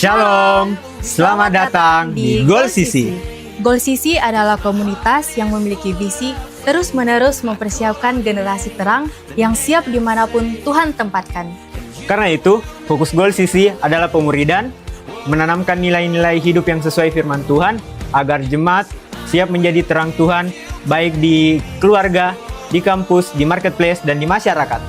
Shalom, selamat datang di Goal Sisi. Goal Sisi adalah komunitas yang memiliki visi terus-menerus mempersiapkan generasi terang yang siap dimanapun Tuhan tempatkan. Karena itu, fokus Goal Sisi adalah pemuridan, menanamkan nilai-nilai hidup yang sesuai firman Tuhan, agar jemaat siap menjadi terang Tuhan, baik di keluarga, di kampus, di marketplace, dan di masyarakat.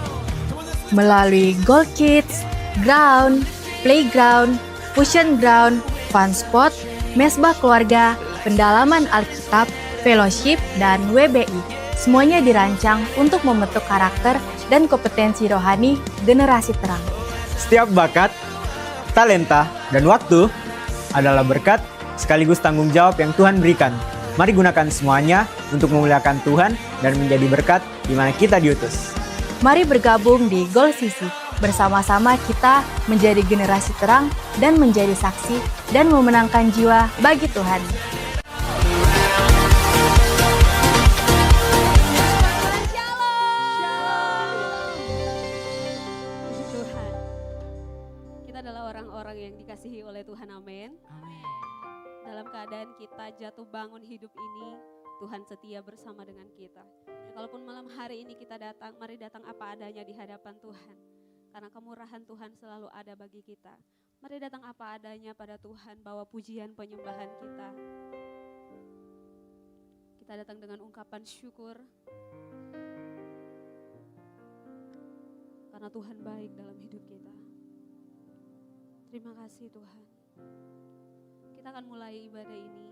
Melalui Goal Kids, Ground, Playground, Fusion Ground, Fun Spot, Mesbah Keluarga, Pendalaman Alkitab, Fellowship, dan WBI. Semuanya dirancang untuk membentuk karakter dan kompetensi rohani generasi terang. Setiap bakat, talenta, dan waktu adalah berkat sekaligus tanggung jawab yang Tuhan berikan. Mari gunakan semuanya untuk memuliakan Tuhan dan menjadi berkat di mana kita diutus. Mari bergabung di Goal Sisi. Bersama-sama kita menjadi generasi terang dan menjadi saksi dan memenangkan jiwa bagi Tuhan. Tuhan, kita adalah orang-orang yang dikasihi oleh Tuhan, amin. Dalam keadaan kita jatuh bangun hidup ini, Tuhan setia bersama dengan kita. Kalaupun malam hari ini kita datang, mari datang apa adanya di hadapan Tuhan. Karena kemurahan Tuhan selalu ada bagi kita. Mari datang apa adanya pada Tuhan, bawa pujian penyembahan kita. Kita datang dengan ungkapan syukur. Karena Tuhan baik dalam hidup kita. Terima kasih Tuhan. Kita akan mulai ibadah ini.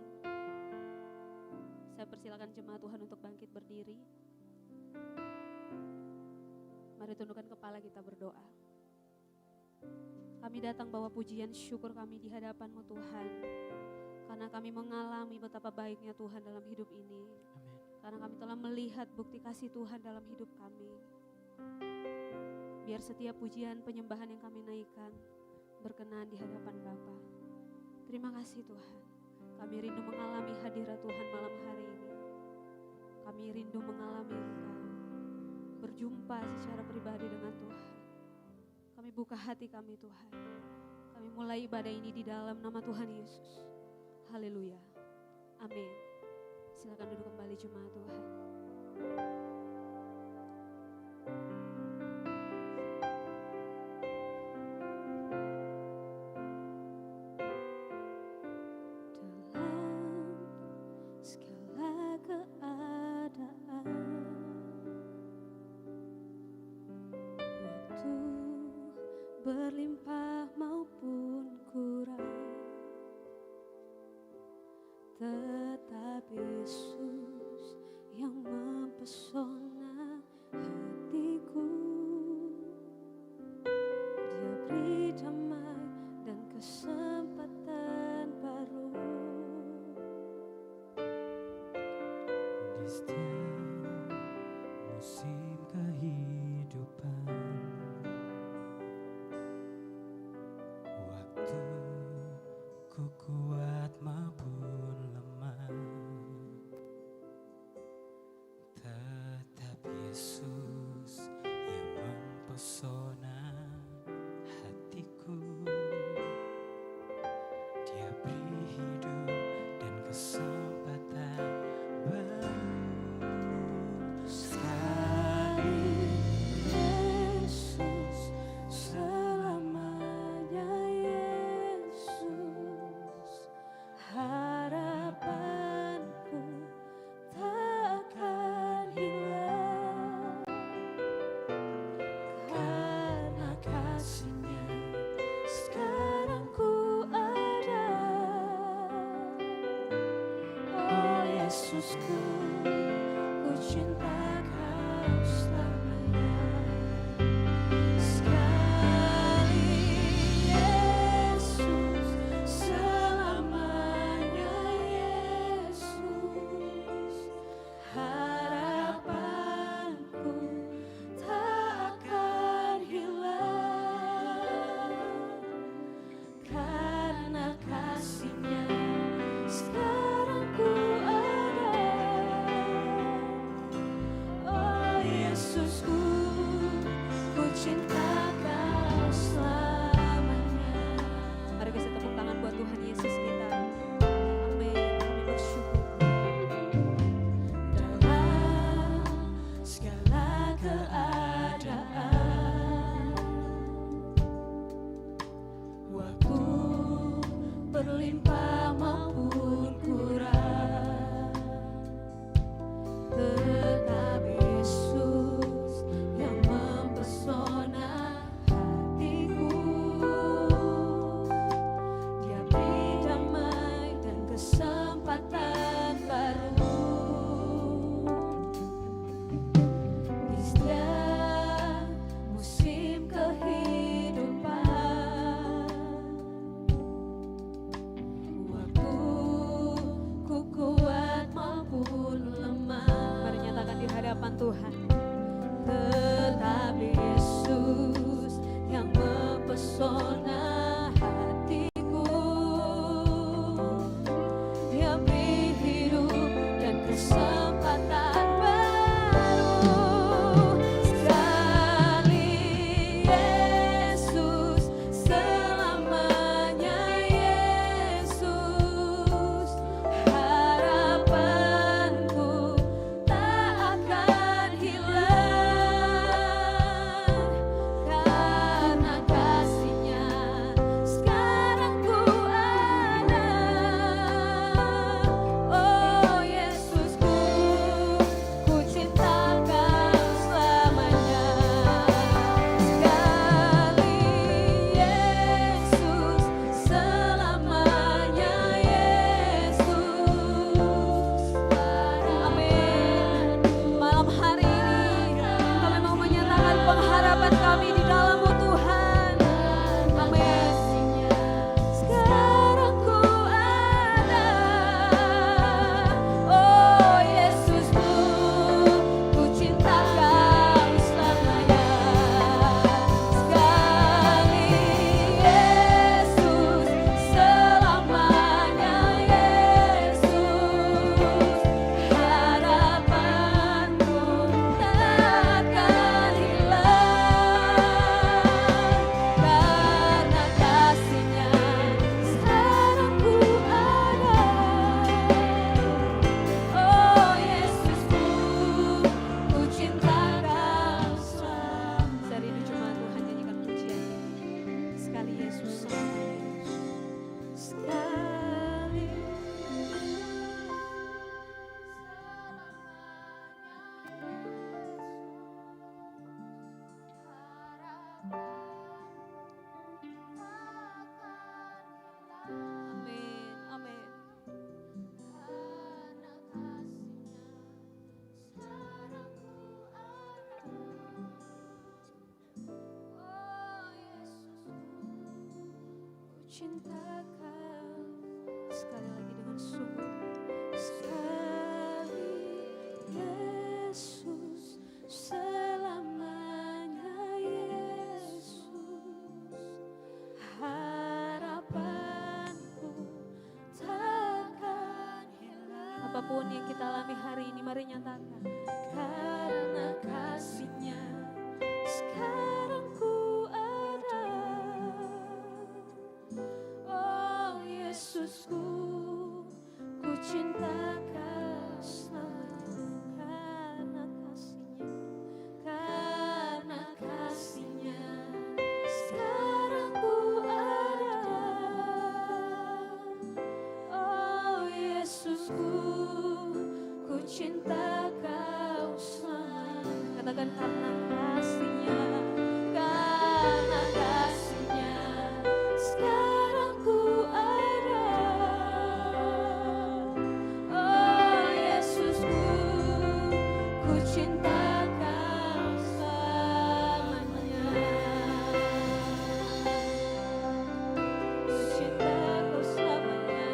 Saya persilakan jemaat Tuhan untuk bangkit berdiri. Mari tundukkan kepala kita berdoa. Kami datang bawa pujian syukur kami di hadapan-Mu Tuhan. Karena kami mengalami betapa baiknya Tuhan dalam hidup ini. Karena kami telah melihat bukti kasih Tuhan dalam hidup kami. Biar setiap pujian penyembahan yang kami naikkan berkenan di hadapan Bapa. Terima kasih Tuhan. Kami rindu mengalami hadirat Tuhan malam hari ini. Kami rindu mengalami Engkau. Berjumpa secara pribadi dengan Tuhan. Kami buka hati kami Tuhan. Kami mulai ibadah ini di dalam nama Tuhan Yesus. Haleluya. Amin. Silakan duduk kembali jemaat Tuhan. Berlimpah maupun kurang, tetap Yesus yang mempesona hatiku. Dia beri damai dan kesempatan baru. Di setiap musim kehidupan, ku kuat maupun lemah, tetap Yesus yang mempesona hatiku. Dia beri hidup dan kesempatan baru. Sekali Yesus, selamanya Yesus. berlimpah maupun kurang, tetap Yesus yang mempesona hatiku. Dia beri damai dan kesempatan baru di setiap musim kehidupan. Waktu ku kuat maupun lemah, Mari nyatakan di hadapan Tuhan. tetap Yesus yang mempesona hatiku. Dia beri hidup dan kesempatan baru. Sekali Yesus, selamanya Yesus. Harapanku tak akan hilang, karena kasih-Nya sekarang ku ada. Oh Yesusku, ku cinta Kau selamanya. Sekali Yesus, selamanya Yesus. Amin. Malam hari ini kami mau menyatakan pengharapan kami di dalam-Mu Tuhan. Amin. Sekarang ku ada. Oh Yesusku, ku cinta Kau selamanya. Sekali Yesus, selamanya Yesus. Harapanku tak akan hilang, karena kasih-Nya sekarang ku ada. Oh Yesusku, ku cinta Kau selamanya. Saya rindu jemaat Tuhan nyanyikan pujian ini. Sekali Yesus, selamanya Yesus. Sekali Amin, amin. Cinta Kau sekali lagi dengan sungguh. Sekali Yesus, selamanya Yesus. Harapanku takkan hilang. Apapun yang kita alami hari ini, mari nyatakan. Karena kasih-Nya sekarang ku ada. Oh Yesusku, ku cinta Kau selamanya. Karena kasih-Nya sekarang ku ada. Oh Yesusku, ku cinta Kau selamanya. Katakan karena Kasih-Nya, karena kasih-Nya sekarang ku ada. Oh Yesusku, ku cinta Kau selamanya. Ku cinta Kau selamanya.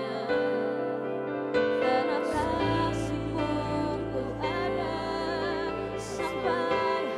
Karena kasih-Mu ku ada sampai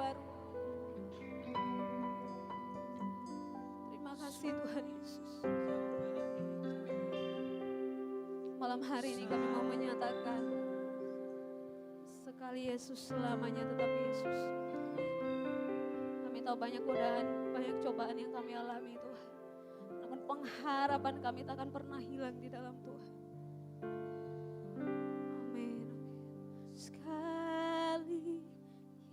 baru. Terima kasih Tuhan Yesus. Malam hari ini kami mau menyatakan, sekali Yesus selamanya tetap Yesus. Kami tahu banyak godaan, banyak cobaan yang kami alami Tuhan. Namun pengharapan kami tak akan pernah hilang di dalam Tuhan. Amin. Sekali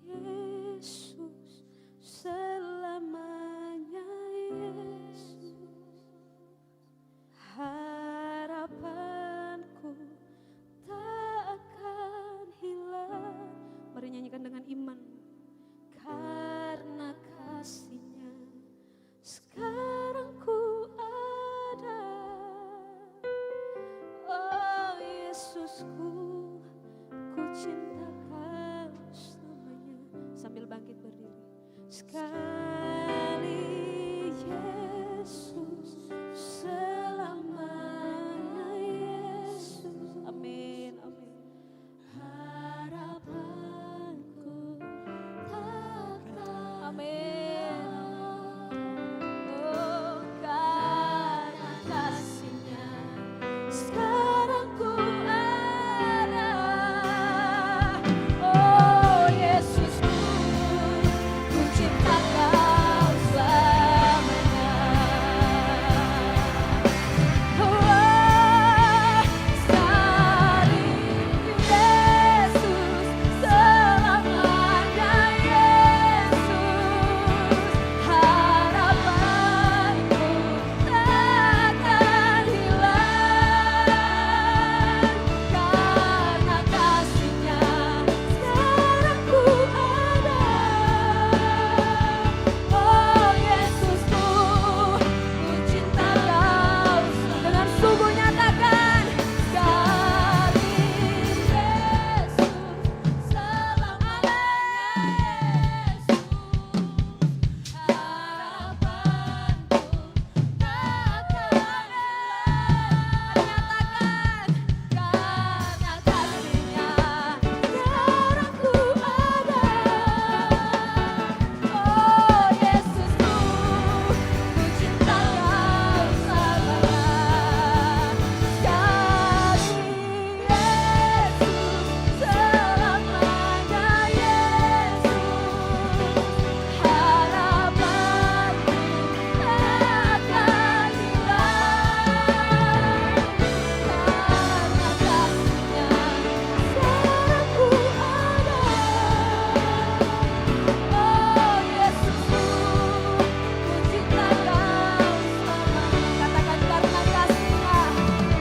Yesus, selamanya Yesus. Harapanku tak akan hilang. Mari nyanyikan dengan iman. Karena kasih-Nya sekarang ku ada. Oh Yesusku, ku cinta Kau selamanya. Sambil bangkit berdiri. Sekali Yesus, selamanya Yesus. Amin, amin. Harapanku takkan. Amin. Oh, karena kasih-Nya sekarang ku ada. Oh Yesusku, ku cinta Kau selamanya. Oh, sekali Yesus, selamanya Yesus. Harapanku takkan hilang. Karena kasih-Nya sekarang ku ada. Oh Yesusku, ku cinta Kau. Dengan sungguh nyatakan, sekali Yesus, selamanya Yesus. Harapanku takkan hilang. Nyatakan, karena kasih-Nya sekarang ku ada. Oh Yesusku, ku cinta Kau selamanya. Sekali Yesus, selamanya Yesus. Harapanku takkan hilang. Karena kasih-Nya sekarang ku ada. Oh Yesusku, ku cinta Kau selamanya. Katakan, karena kasih-Nya,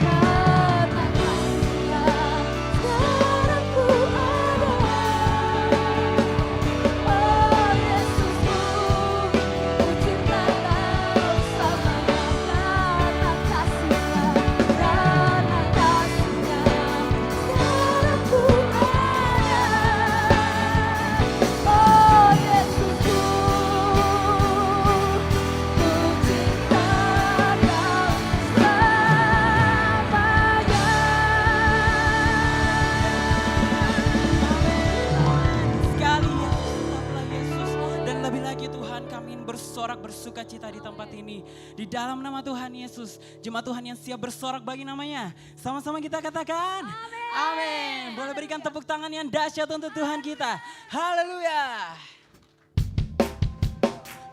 karena kasih-Nya sekarang ku ada. Oh Yesusku, ku cinta Kau selamanya. Karena kasih-Nya, karena kasih-Nya sekarang ku ada. Oh Yesusku, ku cinta Kau Sekali Yesus, tetaplah Yesus. Dan lebih lagi Tuhan, kami ingin bersorak bersuka cita di tempat ini. Di dalam nama Tuhan Yesus, jemaat Tuhan yang siap bersorak bagi namanya. Sama-sama kita katakan, amin. Boleh berikan tepuk tangan yang dahsyat untuk Tuhan kita. Haleluya.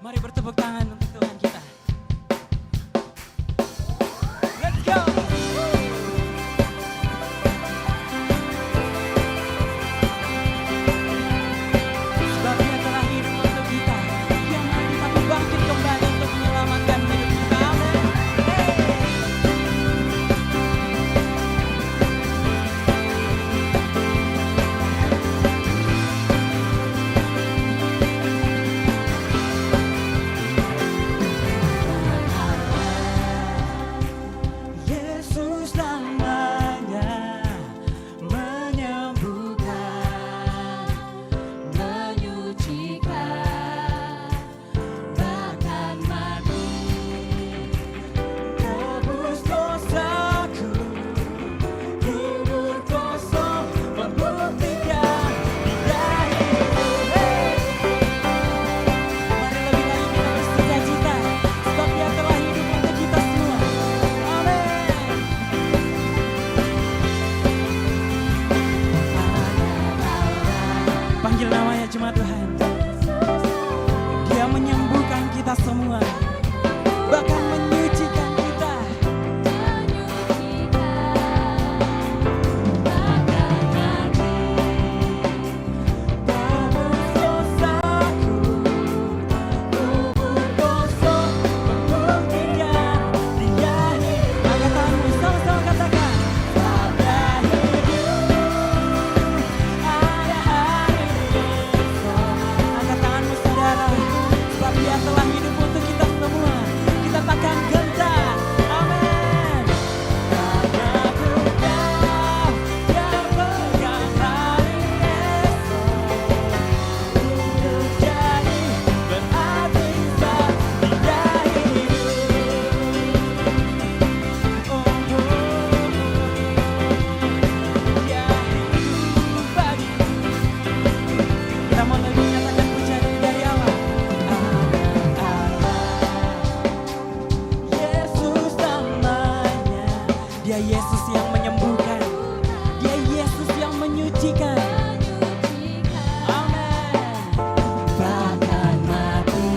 Mari bertepuk tangan untuk Tuhan kita. Let's go. Sebab Dia telah hidup untuk kita. Dia mati tapi bangkit kembali untuk menyelamatkan hidup kita. Amin. Dia menyembuhkan kita semua, bahkan menyucikan kita. Tebus dosaku, kubur kosong, membuktikan Dia hidup. Angkat tanganmu, sama-sama katakan. Pada hidup ada hari esok. Angkat tanganmu saudara, sebab Dia telah hidup untuk kita semua. Kita takkan gentar. Amin. Karena Ku tahu Dia pegang hari esok. Hidup jadi berarti saat Dia hidup. Oh, Dia hidup bagiku. Kita mau lebih nyatakan pujian ini dari awal. Yesus namanya. Dia Yesus yang menyembuhkan. Dia Yesus yang menyucikan. Amin. Bahkan mati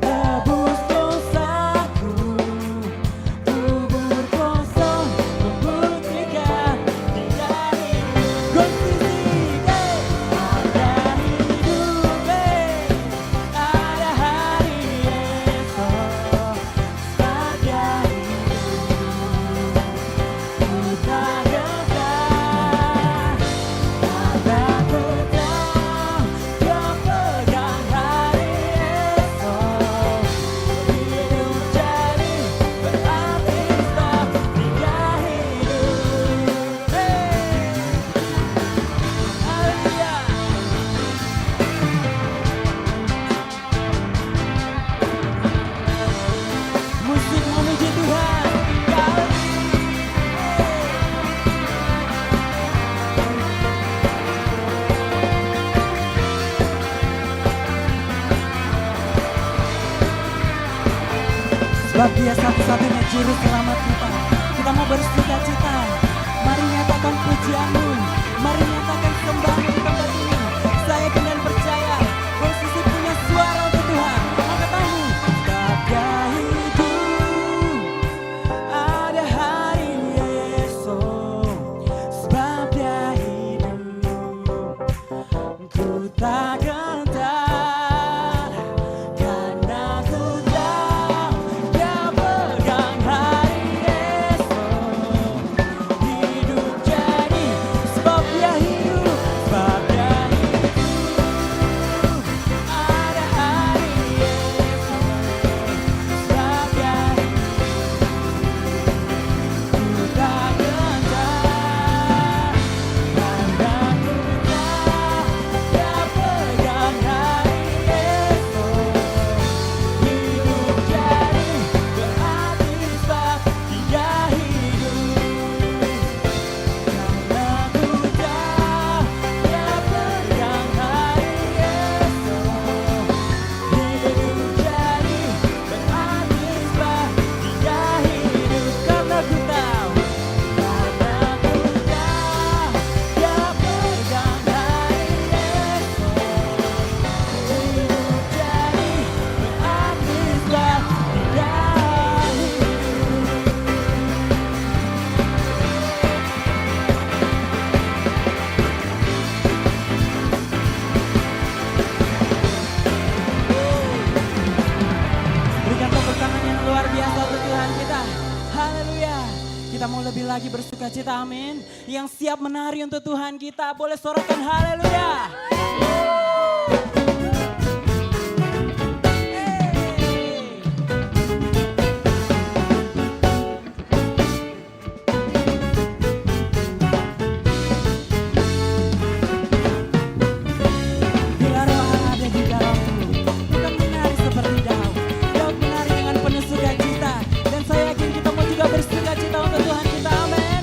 tebus dosaku, kubur kosong membuktikan Dia hidup. Gosisi, ada hidup, ada hari esok. Saat Dia hidup, ku tak gentar. Karena Ku tahu Dia pegang hari esok. Hidup jadi berarti saat Dia hidup. Haleluya. Musik memuji Tuhan. Sebab Dia satu-satunya juru selamat kita. Kita mau bersuka cita. Mari nyatakan pujianmu. Mari nyatakan sembahmu di tempat ini. Saya yakin dan percaya bahwa Sisi punya suara untuk Tuhan. Angkat tanganmu. Sebab Dia hidup, ada hari esok. Sebab Dia hidup, ku tak gentar. Karena Ku tahu Dia pegang hari esok. Hidup jadi sebab Dia hidup, sebab Dia hidup, ada hari esok. Sebab Dia hidup, ku tak gentar. Karena Ku tahu Dia pegang hari esok. Hidup jadi berarti sebab Dia hidup. Karena Ku tahu Dia pegang hari esok. Hidup jadi berarti sebab Dia hidup. Karena Ku tahu, karena Ku tahu Dia pegang hari esok. Hidup jadi berarti sebab Dia hidup. Berikan tepuk tangan yang luar biasa untuk Tuhan kita. Haleluya. Kita mau lebih lagi bersuka cita, amin. Yang siap menari untuk Tuhan kita, boleh sorakan haleluya. Bila Roh Allah ada di dalammu, bukan menari seperti Daud. Daud menari dengan penuh sukacita. Dan saya yakin kita mau juga bersuka cita untuk Tuhan kita, amin.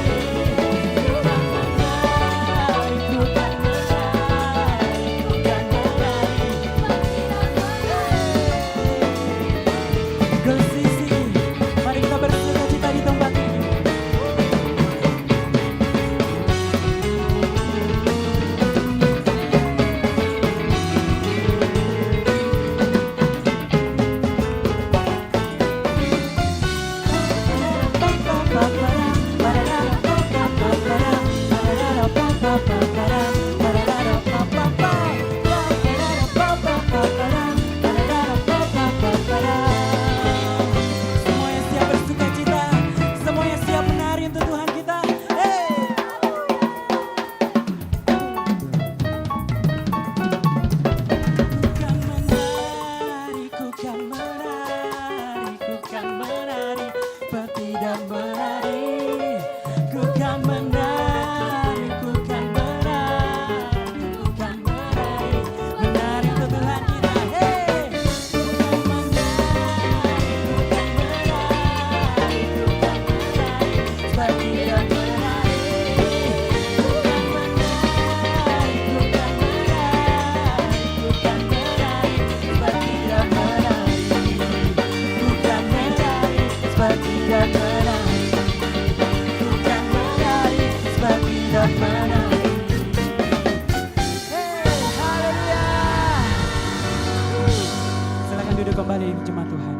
Silakan duduk kembali jemaat Tuhan.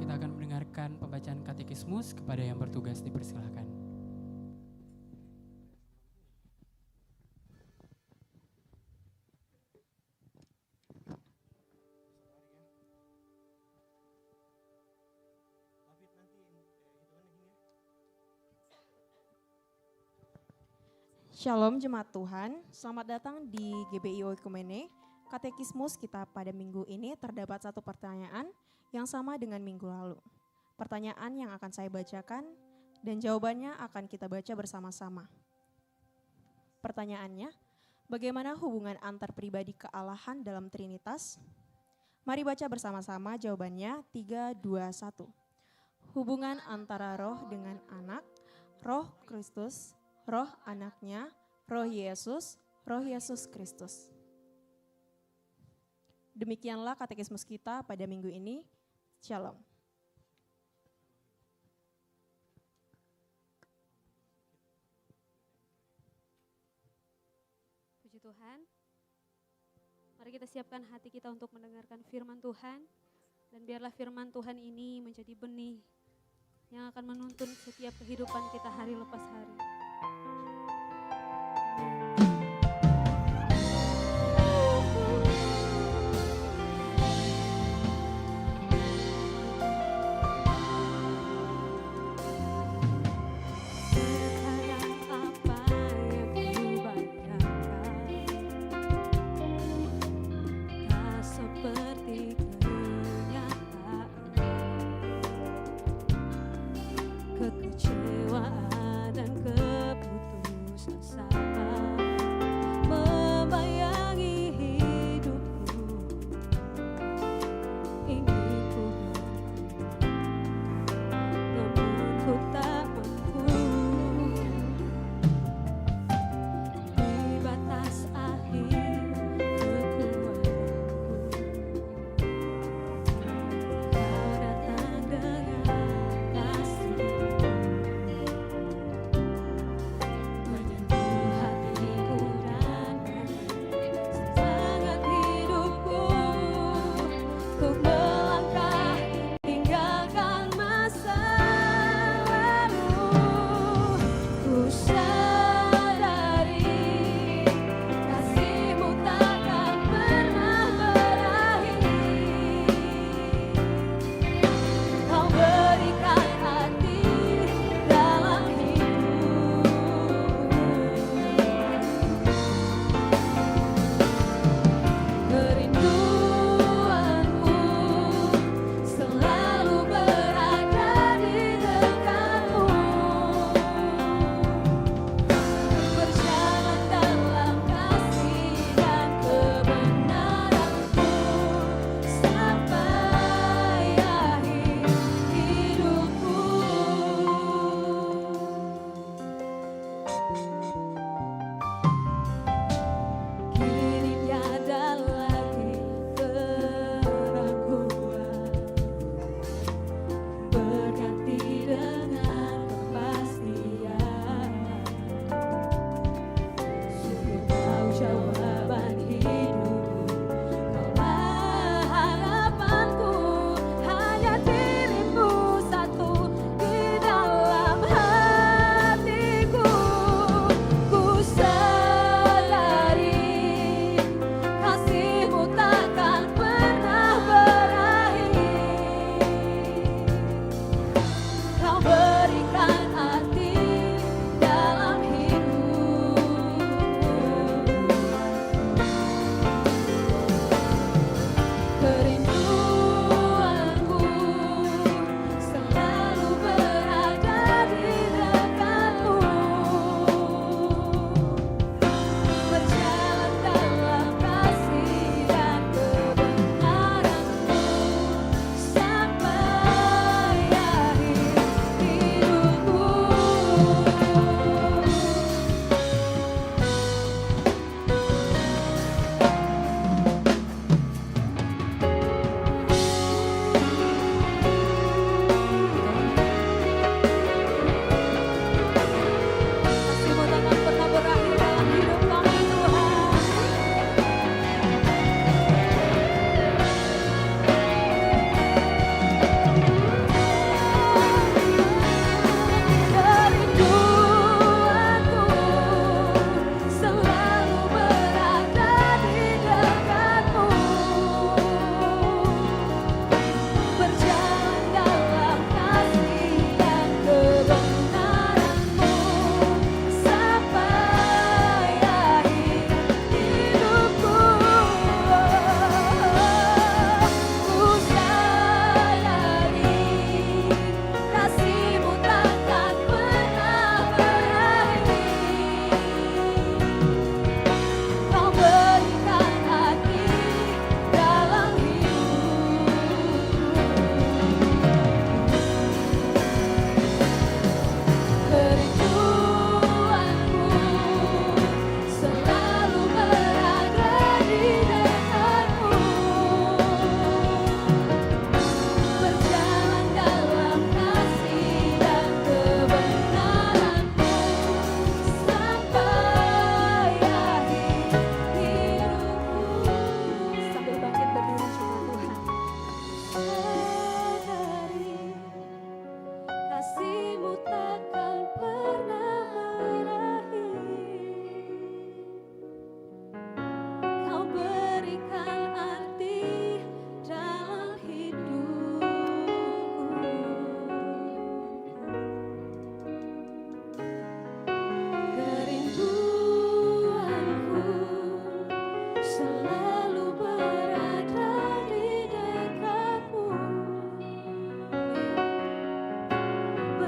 Kita akan mendengarkan pembacaan katekismus. Kepada yang bertugas dipersilahkan. Shalom jemaat Tuhan, selamat datang di GBI Oikumene. Katekismus kita pada minggu ini terdapat satu pertanyaan yang sama dengan minggu lalu. Pertanyaan yang akan saya bacakan dan jawabannya akan kita baca bersama-sama. Pertanyaannya, bagaimana hubungan antar pribadi kealahan dalam Trinitas? Mari baca bersama-sama jawabannya 3, 2, 1. Hubungan antara roh dengan anak, roh Kristus, roh anaknya, roh Yesus Kristus. Demikianlah katekismus kita pada minggu ini. Shalom. Puji Tuhan. Mari kita siapkan hati kita untuk mendengarkan firman Tuhan. Dan biarlah firman Tuhan ini menjadi benih yang akan menuntun setiap kehidupan kita hari lepas hari. Kekecewaan dan keputusan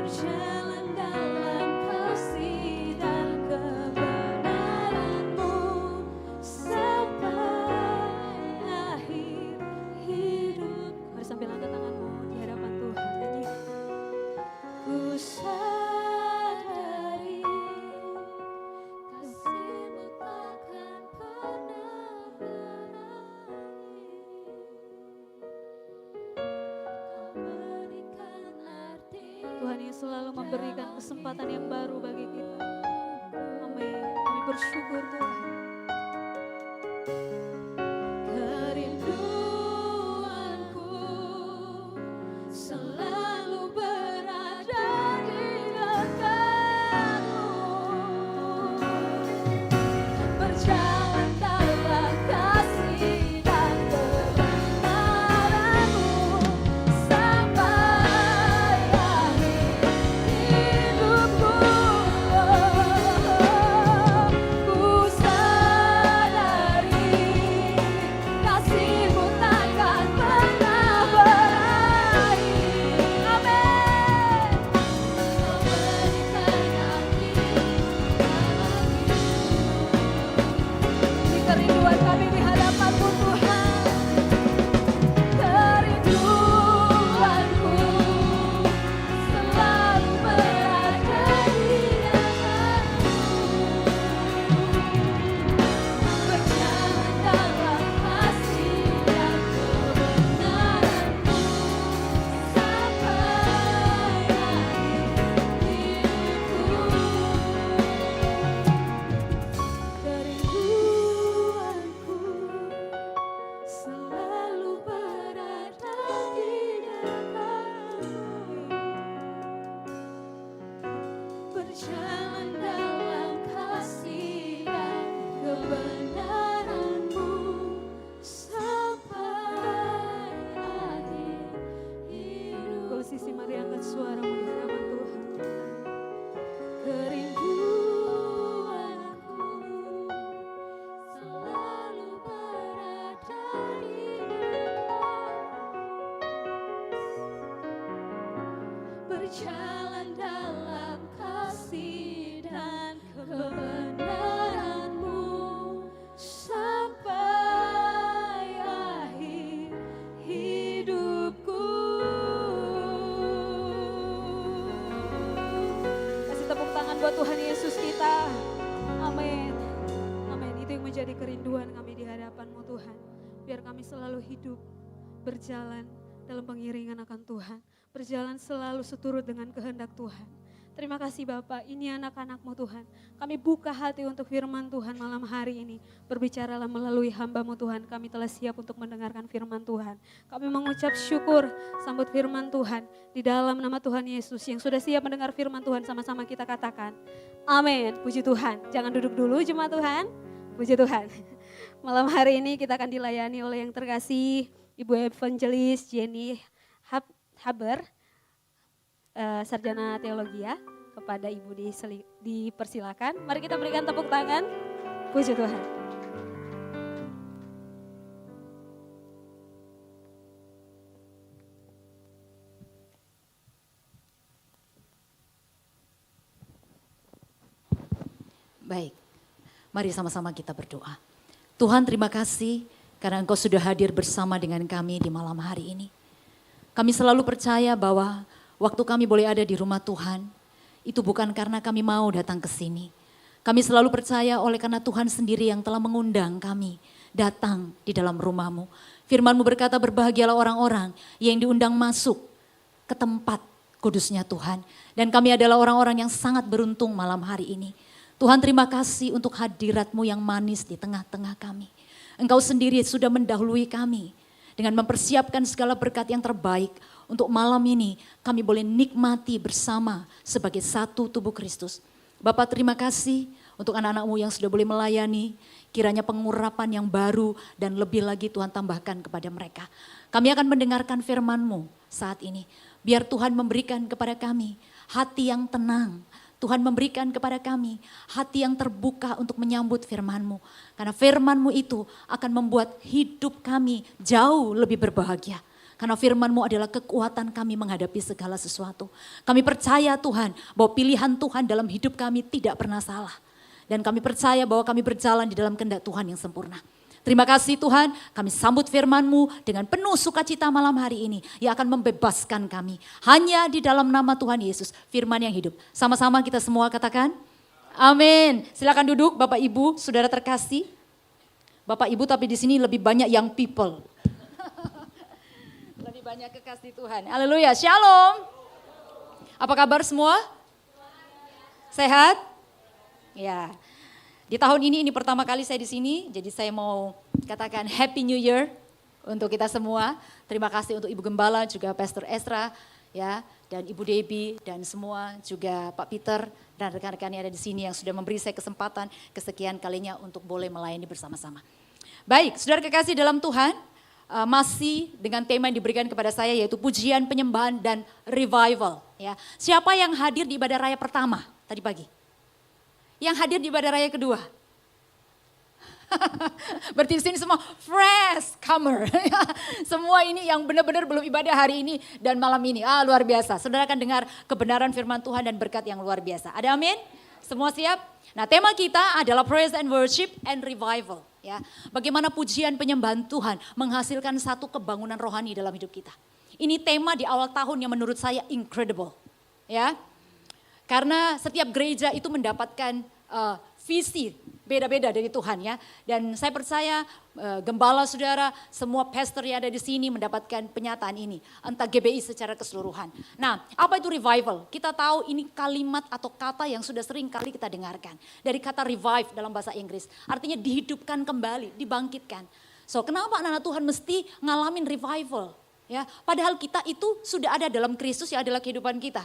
berjalan dalam kasih dan kebenaran-Mu sampai akhir hidup. Mari sambil angkat tanganmu di hadapan Tuhan, nyanyi. Ku sadari kasih-Mu takkan pernah berakhir. Kau berikan arti. Tuhan yang selalu memberikan kesempatan yang baru bagi kita. Amin. Kami bersyukur Tuhan. Kerinduanku selalu berada di dekatmu, berjalan dalam kasih dan kebenaran-Mu sampai akhir hidupku. Ku sadari kasih-Mu takkan pernah berakhir. Amin. Kau berikan arti dalam hidupku. Ini kerinduan kami di hadapan-Mu Tuhan. Kerinduanku selalu berada di dekatmu, berjalan dalam kasih dan kebenaran-Mu sampai akhir hidupku. Kerinduanku selalu berada di dekatmu, berjalan dalam kasih dan kebenaran-Mu sampai akhir hidup. Kalau sisi mari angkat suaramu di hadapan Tuhan. Kerinduanku selalu berada di dekatmu, berjalan dalam kasih dan kebenaran-Mu sampai akhir hidupku. Kasih tepuk tangan buat Tuhan Yesus kita. Amin. Amin. Itu yang menjadi kerinduan kami di hadapan-Mu Tuhan. Biar kami selalu hidup, berjalan dalam pengiringan akan Tuhan. Berjalan selalu seturut dengan kehendak Tuhan. Terima kasih Bapak, ini anak-anak-Mu Tuhan. Kami buka hati untuk firman Tuhan malam hari ini. Berbicaralah melalui hamba-Mu Tuhan. Kami telah siap untuk mendengarkan firman Tuhan. Kami mengucap syukur sambut firman Tuhan. Di dalam nama Tuhan Yesus yang sudah siap mendengar firman Tuhan, sama-sama kita katakan. Amin, puji Tuhan. Jangan duduk dulu jemaat Tuhan. Puji Tuhan. Malam hari ini kita akan dilayani oleh yang terkasih Ibu Evangelis Jenny Haber, sarjana teologi ya. Kepada Ibu dipersilakan. Mari kita berikan tepuk tangan. Puji Tuhan. Baik, mari sama-sama kita berdoa. Tuhan, terima kasih karena Engkau sudah hadir bersama dengan kami di malam hari ini. Kami selalu percaya bahwa waktu kami boleh ada di rumah Tuhan, itu bukan karena kami mau datang ke sini. Kami selalu percaya oleh karena Tuhan sendiri yang telah mengundang kami datang di dalam rumah-Mu. Firman-Mu berkata, berbahagialah orang-orang yang diundang masuk ke tempat kudusnya Tuhan. Dan kami adalah orang-orang yang sangat beruntung malam hari ini. Tuhan, terima kasih untuk hadirat-Mu yang manis di tengah-tengah kami. Engkau sendiri sudah mendahului kami dengan mempersiapkan segala berkat yang terbaik untuk malam ini kami boleh nikmati bersama sebagai satu tubuh Kristus. Bapak, terima kasih untuk anak-anak-Mu yang sudah boleh melayani. Kiranya pengurapan yang baru dan lebih lagi Tuhan tambahkan kepada mereka. Kami akan mendengarkan firman-Mu saat ini. Biar Tuhan memberikan kepada kami hati yang tenang. Tuhan memberikan kepada kami hati yang terbuka untuk menyambut firman-Mu. Karena firman-Mu itu akan membuat hidup kami jauh lebih berbahagia. Karena firman-Mu adalah kekuatan kami menghadapi segala sesuatu. Kami percaya Tuhan bahwa pilihan Tuhan dalam hidup kami tidak pernah salah. Dan kami percaya bahwa kami berjalan di dalam kehendak Tuhan yang sempurna. Terima kasih Tuhan, kami sambut firman-Mu dengan penuh sukacita malam hari ini yang akan membebaskan kami. Hanya di dalam nama Tuhan Yesus, firman yang hidup. Sama-sama kita semua katakan, amin. Silakan duduk Bapak Ibu, saudara terkasih. Bapak Ibu tapi di sini lebih banyak young people. Lebih banyak kekasih Tuhan. Haleluya, shalom. Apa kabar semua? Sehat? Ya. Di tahun ini pertama kali saya di sini, jadi saya mau katakan Happy New Year untuk kita semua. Terima kasih untuk Ibu Gembala, juga Pastor Esra, ya, dan Ibu Debbie, dan semua juga Pak Peter, dan rekan-rekan yang ada di sini yang sudah memberi saya kesempatan kesekian kalinya untuk boleh melayani bersama-sama. Baik, saudara kekasih dalam Tuhan, masih dengan tema yang diberikan kepada saya yaitu pujian, penyembahan, dan revival. Ya. Siapa yang hadir di ibadah raya pertama tadi pagi? Yang hadir di ibadah raya kedua. Berarti di sini semua fresh comer. Semua ini yang benar-benar belum ibadah hari ini dan malam ini. Luar biasa. Saudara akan dengar kebenaran firman Tuhan dan berkat yang luar biasa. Ada amin? Semua siap? Nah, tema kita adalah praise and worship and revival. Ya, bagaimana pujian penyembahan Tuhan menghasilkan satu kebangunan rohani dalam hidup kita. Ini tema di awal tahun yang menurut saya incredible. Ya. Karena setiap gereja itu mendapatkan visi beda-beda dari Tuhan ya. Dan saya percaya gembala saudara, semua pastor yang ada di sini mendapatkan penyataan ini. Entah GBI secara keseluruhan. Nah, apa itu revival? Kita tahu ini kalimat atau kata yang sudah sering kali kita dengarkan. Dari kata revive dalam bahasa Inggris. Artinya dihidupkan kembali, dibangkitkan. So, kenapa anak-anak Tuhan mesti ngalamin revival? Ya, padahal kita itu sudah ada dalam Kristus yang adalah kehidupan kita.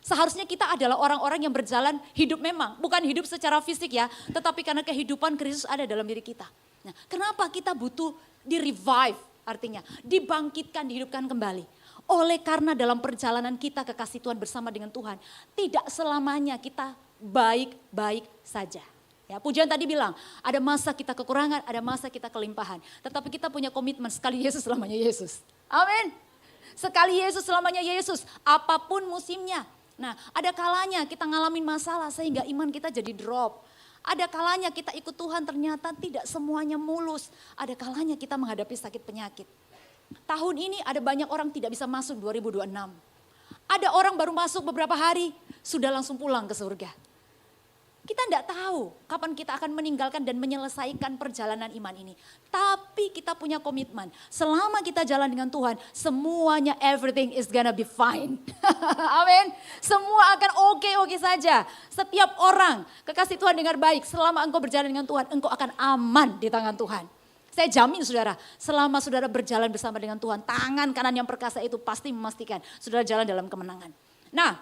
Seharusnya kita adalah orang-orang yang berjalan hidup memang. Bukan hidup secara fisik ya. Tetapi karena kehidupan Kristus ada dalam diri kita. Nah, kenapa kita butuh di-revive artinya. Dibangkitkan, dihidupkan kembali. Oleh karena dalam perjalanan kita kekasih Tuhan bersama dengan Tuhan. Tidak selamanya kita baik-baik saja. Ya, pujian tadi bilang ada masa kita kekurangan, ada masa kita kelimpahan. Tetapi kita punya komitmen sekali Yesus selamanya Yesus. Amin. Sekali Yesus selamanya Yesus. Apapun musimnya. Nah, ada kalanya kita ngalamin masalah sehingga iman kita jadi drop. Ada kalanya kita ikut Tuhan ternyata tidak semuanya mulus. Ada kalanya kita menghadapi sakit penyakit. Tahun ini ada banyak orang tidak bisa masuk 2026. Ada orang baru masuk beberapa hari sudah langsung pulang ke surga. Kita tidak tahu kapan kita akan meninggalkan dan menyelesaikan perjalanan iman ini. Tapi kita punya komitmen. Selama kita jalan dengan Tuhan, semuanya everything is gonna be fine. Amin. Semua akan oke-oke saja. Setiap orang, kekasih Tuhan dengar baik, selama engkau berjalan dengan Tuhan, engkau akan aman di tangan Tuhan. Saya jamin saudara, selama saudara berjalan bersama dengan Tuhan, tangan kanan yang perkasa itu pasti memastikan saudara jalan dalam kemenangan. Nah,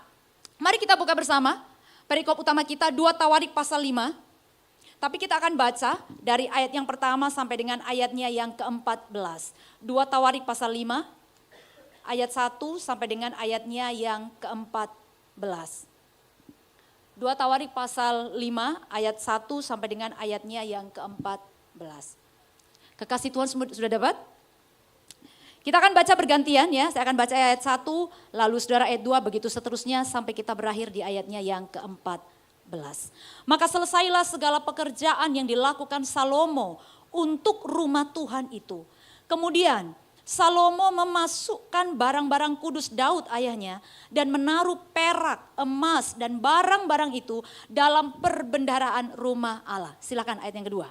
mari kita buka bersama. Perikop utama kita 2 Tawarik pasal 5. Tapi kita akan baca dari ayat yang pertama sampai dengan ayatnya yang ke-14. 2 Tawarik pasal 5 ayat 1 sampai dengan ayatnya yang ke-14. 2 Tawarik pasal 5 ayat 1 sampai dengan ayatnya yang ke-14. Kekasih Tuhan sudah dapat? Kita akan baca bergantian ya, saya akan baca ayat 1, lalu saudara ayat 2, begitu seterusnya sampai kita berakhir di ayatnya yang ke-14. Maka selesailah segala pekerjaan yang dilakukan Salomo untuk rumah Tuhan itu. Kemudian Salomo memasukkan barang-barang kudus Daud ayahnya dan menaruh perak, emas dan barang-barang itu dalam perbendaharaan rumah Allah. Silakan ayat yang kedua.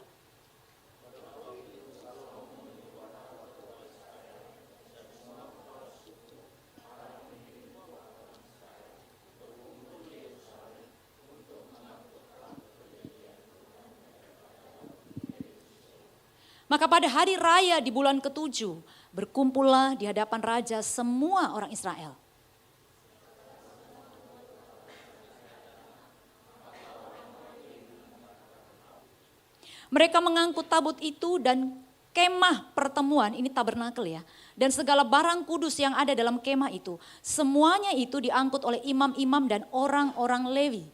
Maka pada hari raya di bulan ke-7, berkumpullah di hadapan raja semua orang Israel. Mereka mengangkut tabut itu dan kemah pertemuan, ini tabernakel ya. Dan segala barang kudus yang ada dalam kemah itu, semuanya itu diangkut oleh imam-imam dan orang-orang Lewi.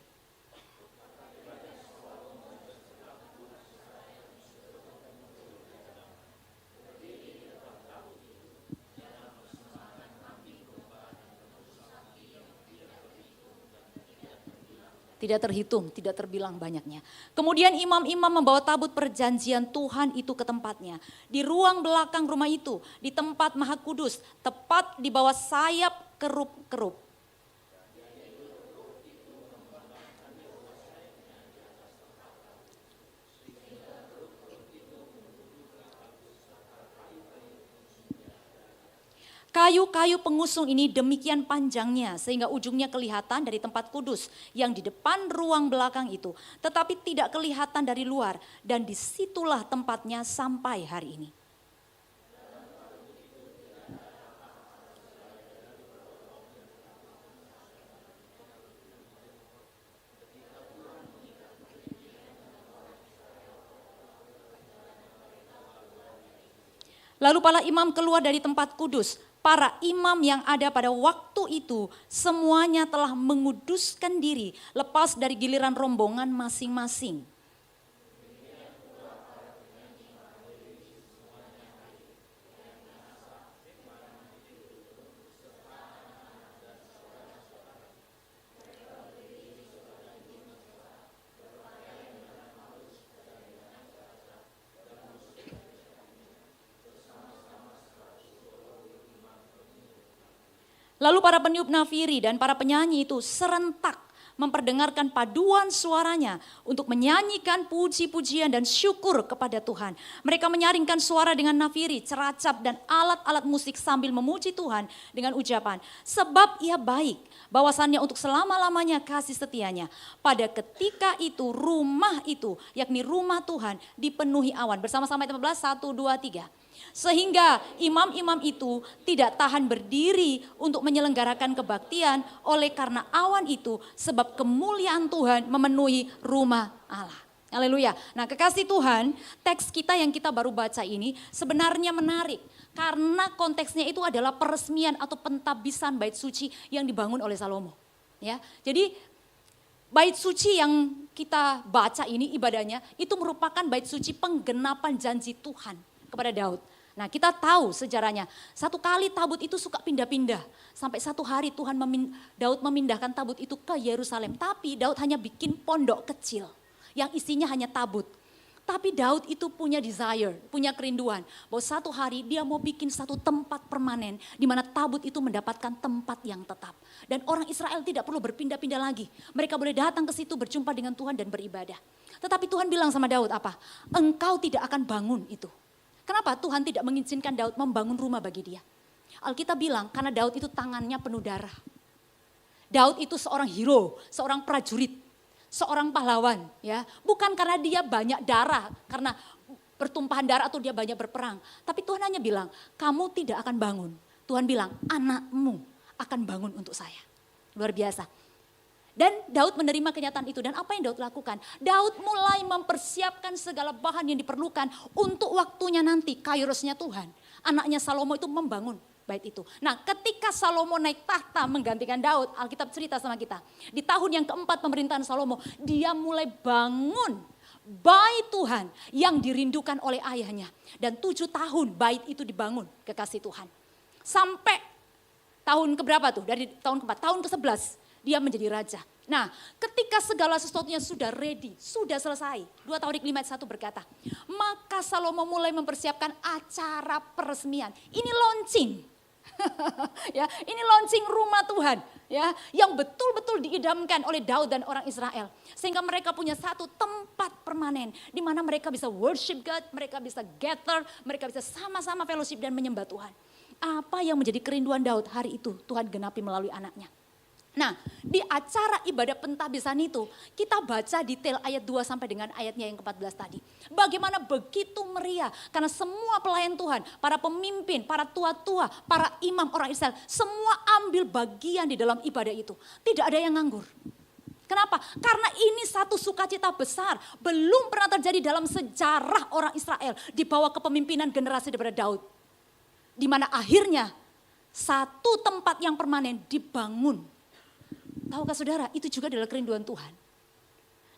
Tidak terhitung, tidak terbilang banyaknya. Kemudian imam-imam membawa tabut perjanjian Tuhan itu ke tempatnya. Di ruang belakang rumah itu, di tempat Maha Kudus, tepat di bawah sayap kerup-kerup. Kayu-kayu pengusung ini demikian panjangnya sehingga ujungnya kelihatan dari tempat kudus yang di depan ruang belakang itu. Tetapi tidak kelihatan dari luar dan disitulah tempatnya sampai hari ini. Lalu para imam keluar dari tempat kudus. Para imam yang ada pada waktu itu semuanya telah menguduskan diri lepas dari giliran rombongan masing-masing. Lalu para peniup nafiri dan para penyanyi itu serentak memperdengarkan paduan suaranya untuk menyanyikan puji-pujian dan syukur kepada Tuhan. Mereka menyaringkan suara dengan nafiri, ceracap dan alat-alat musik sambil memuji Tuhan dengan ucapan, sebab ia baik, bahwasannya untuk selama-lamanya kasih setianya. Pada ketika itu rumah itu, yakni rumah Tuhan, dipenuhi awan. Bersama-sama 15, 1, 2, 3. Sehingga imam-imam itu tidak tahan berdiri untuk menyelenggarakan kebaktian oleh karena awan itu, sebab kemuliaan Tuhan memenuhi rumah Allah. Haleluya. Nah, kekasih Tuhan, teks kita yang kita baru baca ini sebenarnya menarik karena konteksnya itu adalah peresmian atau pentabisan bait suci yang dibangun oleh Salomo. Ya, jadi bait suci yang kita baca ini ibadahnya itu merupakan bait suci penggenapan janji Tuhan kepada Daud. Nah, kita tahu sejarahnya. Satu kali tabut itu suka pindah-pindah. Sampai satu hari Daud memindahkan tabut itu ke Yerusalem. Tapi Daud hanya bikin pondok kecil yang isinya hanya tabut. Tapi Daud itu punya desire, punya kerinduan. Bahwa satu hari dia mau bikin satu tempat permanen di mana tabut itu mendapatkan tempat yang tetap. Dan orang Israel tidak perlu berpindah-pindah lagi. Mereka boleh datang ke situ berjumpa dengan Tuhan dan beribadah. Tetapi Tuhan bilang sama Daud apa? Engkau tidak akan bangun itu. Kenapa Tuhan tidak mengizinkan Daud membangun rumah bagi dia? Alkitab bilang karena Daud itu tangannya penuh darah. Daud itu seorang hero, seorang prajurit, seorang pahlawan. Ya, bukan karena dia banyak darah, karena pertumpahan darah atau dia banyak berperang. Tapi Tuhan hanya bilang, kamu tidak akan bangun. Tuhan bilang, anakmu akan bangun untuk saya. Luar biasa. Dan Daud menerima kenyataan itu. Dan apa yang Daud lakukan? Daud mulai mempersiapkan segala bahan yang diperlukan untuk waktunya nanti, kairosnya Tuhan. Anaknya Salomo itu membangun bait itu. Nah, ketika Salomo naik tahta menggantikan Daud, Alkitab cerita sama kita. Di tahun yang keempat pemerintahan Salomo, dia mulai bangun bait Tuhan yang dirindukan oleh ayahnya. Dan 7 tahun bait itu dibangun, kekasih Tuhan. Sampai tahun keberapa tuh? Dari tahun keempat, tahun ke-11. Dia menjadi raja. Nah, ketika segala sesuatunya sudah ready, sudah selesai. 2 Tawarik 5 ayat 1 berkata, maka Salomo mulai mempersiapkan acara peresmian. Ini launching. Ya, ini launching rumah Tuhan, ya, yang betul-betul diidamkan oleh Daud dan orang Israel. Sehingga mereka punya satu tempat permanen di mana mereka bisa worship God, mereka bisa gather, mereka bisa sama-sama fellowship dan menyembah Tuhan. Apa yang menjadi kerinduan Daud hari itu Tuhan genapi melalui anaknya. Nah, di acara ibadah pentabisan itu kita baca detail ayat 2 sampai dengan ayatnya yang ke-14 tadi. Bagaimana begitu meriah karena semua pelayan Tuhan, para pemimpin, para tua-tua, para imam orang Israel, semua ambil bagian di dalam ibadah itu. Tidak ada yang nganggur. Kenapa? Karena ini satu sukacita besar, belum pernah terjadi dalam sejarah orang Israel di bawah kepemimpinan generasi daripada Daud. Di mana akhirnya satu tempat yang permanen dibangun. Tahukah saudara, itu juga adalah kerinduan Tuhan.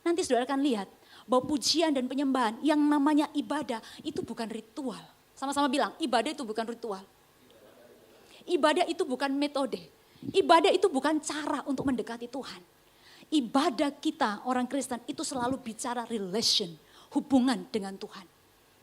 Nanti saudara akan lihat bahwa pujian dan penyembahan yang namanya ibadah itu bukan ritual. Sama-sama bilang, ibadah itu bukan ritual. Ibadah itu bukan metode. Ibadah itu bukan cara untuk mendekati Tuhan. ibadah kita orang Kristen itu selalu bicara relation, hubungan dengan Tuhan.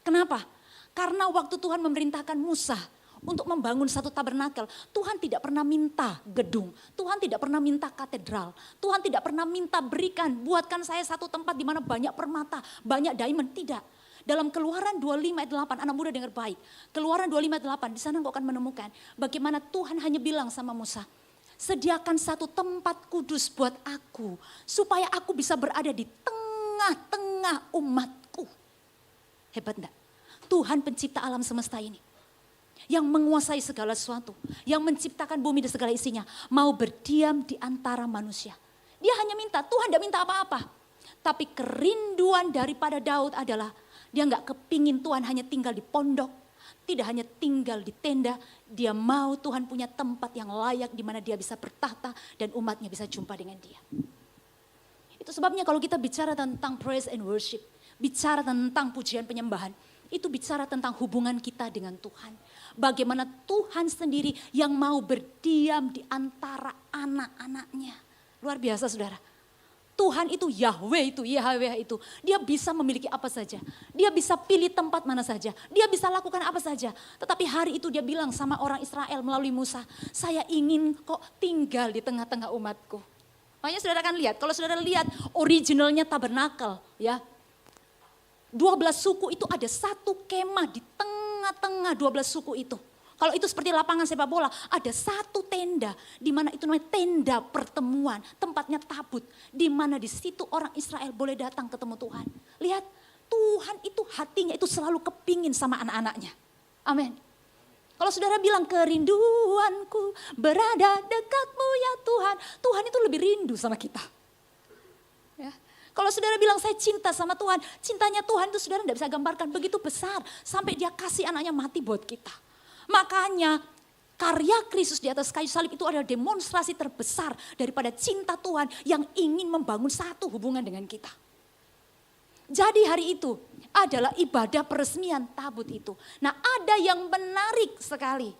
Kenapa? Karena waktu Tuhan memerintahkan Musa untuk membangun satu tabernakel, Tuhan tidak pernah minta gedung, Tuhan tidak pernah minta katedral, Tuhan tidak pernah minta berikan, buatkan saya satu tempat di mana banyak permata, banyak diamond, tidak. Dalam Keluaran 25 ayat 8, anak muda dengar baik. Keluaran 25 ayat 8, di sana engkau akan menemukan bagaimana Tuhan hanya bilang sama Musa, sediakan satu tempat kudus buat aku, supaya aku bisa berada di tengah-tengah umatku. Hebat enggak? Tuhan pencipta alam semesta ini, yang menguasai segala sesuatu, yang menciptakan bumi dan segala isinya, mau berdiam di antara manusia. Dia hanya minta, Tuhan tidak minta apa-apa. Tapi kerinduan daripada Daud adalah, dia nggak kepingin Tuhan hanya tinggal di pondok, tidak hanya tinggal di tenda, dia mau Tuhan punya tempat yang layak di mana dia bisa bertahta dan umatnya bisa jumpa dengan dia. Itu sebabnya kalau kita bicara tentang praise and worship, bicara tentang pujian penyembahan, itu bicara tentang hubungan kita dengan Tuhan. Bagaimana Tuhan sendiri yang mau berdiam di antara anak-anaknya. Luar biasa saudara. Tuhan itu Yahweh itu. Dia bisa memiliki apa saja. Dia bisa pilih tempat mana saja. Dia bisa lakukan apa saja. Tetapi hari itu dia bilang sama orang Israel melalui Musa, saya ingin kok tinggal di tengah-tengah umatku. Makanya saudara akan lihat, kalau saudara lihat originalnya tabernakel ya. 12 suku itu ada satu kemah di tengah-tengah 12 suku itu. Kalau itu seperti lapangan sepak bola, ada satu tenda di mana itu namanya tenda pertemuan, tempatnya tabut, di mana di situ orang Israel boleh datang ketemu Tuhan. Lihat, Tuhan itu hatinya itu selalu kepingin sama anak-anaknya. Amin. Kalau saudara bilang kerinduanku berada dekatmu ya Tuhan, Tuhan itu lebih rindu sama kita. Ya. Kalau saudara bilang saya cinta sama Tuhan, cintanya Tuhan itu saudara tidak bisa gambarkan, begitu besar sampai dia kasih anaknya mati buat kita. Makanya karya Kristus di atas kayu salib itu adalah demonstrasi terbesar daripada cinta Tuhan yang ingin membangun satu hubungan dengan kita. Jadi hari itu adalah ibadah peresmian tabut itu. Nah ada yang menarik sekali.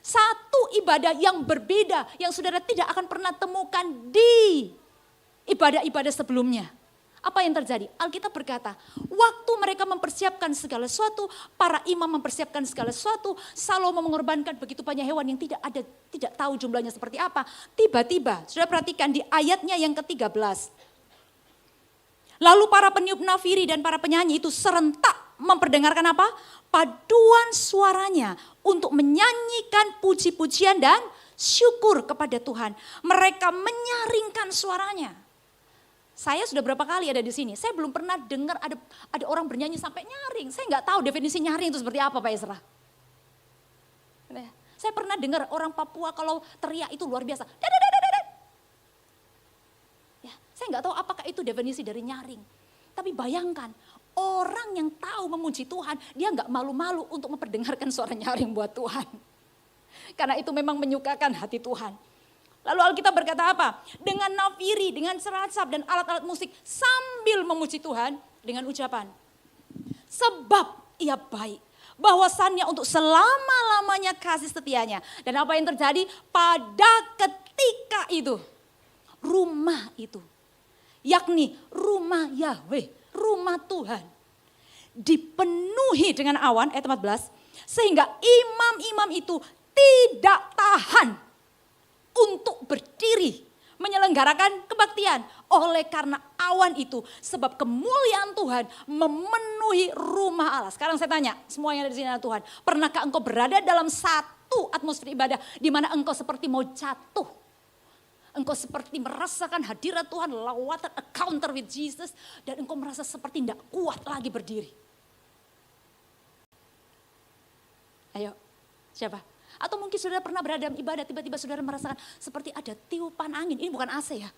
Satu ibadah yang berbeda yang saudara tidak akan pernah temukan di ibadah-ibadah sebelumnya. Apa yang terjadi? Alkitab berkata, waktu mereka mempersiapkan segala sesuatu, para imam mempersiapkan segala sesuatu, Salomo mengorbankan begitu banyak hewan yang tidak tahu jumlahnya seperti apa. Tiba-tiba, sudah perhatikan di ayatnya yang ke-13. Lalu para peniup nafiri dan para penyanyi itu serentak memperdengarkan apa? Paduan suaranya untuk menyanyikan puji-pujian dan syukur kepada Tuhan. Mereka menyaringkan suaranya. Saya sudah berapa kali ada di sini, saya belum pernah dengar ada orang bernyanyi sampai nyaring. Saya nggak tahu definisi nyaring itu seperti apa Pak Ezra. Saya pernah dengar orang Papua kalau teriak itu luar biasa. Ya, saya nggak tahu apakah itu definisi dari nyaring. Tapi bayangkan, orang yang tahu memuji Tuhan, dia nggak malu-malu untuk memperdengarkan suara nyaring buat Tuhan. Karena itu memang menyukakan hati Tuhan. Lalu Alkitab berkata apa? Dengan nafiri, dengan seracap dan alat-alat musik sambil memuji Tuhan dengan ucapan. Sebab ia baik, bahwasannya untuk selama-lamanya kasih setianya. Dan apa yang terjadi pada ketika itu, rumah itu, yakni rumah Yahweh, rumah Tuhan, dipenuhi dengan awan, ayat 14, sehingga imam-imam itu tidak tahan untuk berdiri menyelenggarakan kebaktian oleh karena awan itu, sebab kemuliaan Tuhan memenuhi rumah Allah. Sekarang saya tanya, semua yang ada di sini Tuhan, pernahkah engkau berada dalam satu atmosfer ibadah di mana engkau seperti mau jatuh? Engkau seperti merasakan hadirat Tuhan, lawatan, encounter with Jesus, dan engkau merasa seperti tidak kuat lagi berdiri. Ayo, siapa? Atau mungkin saudara pernah berada dalam ibadah, tiba-tiba saudara merasakan seperti ada tiupan angin. Ini bukan AC ya.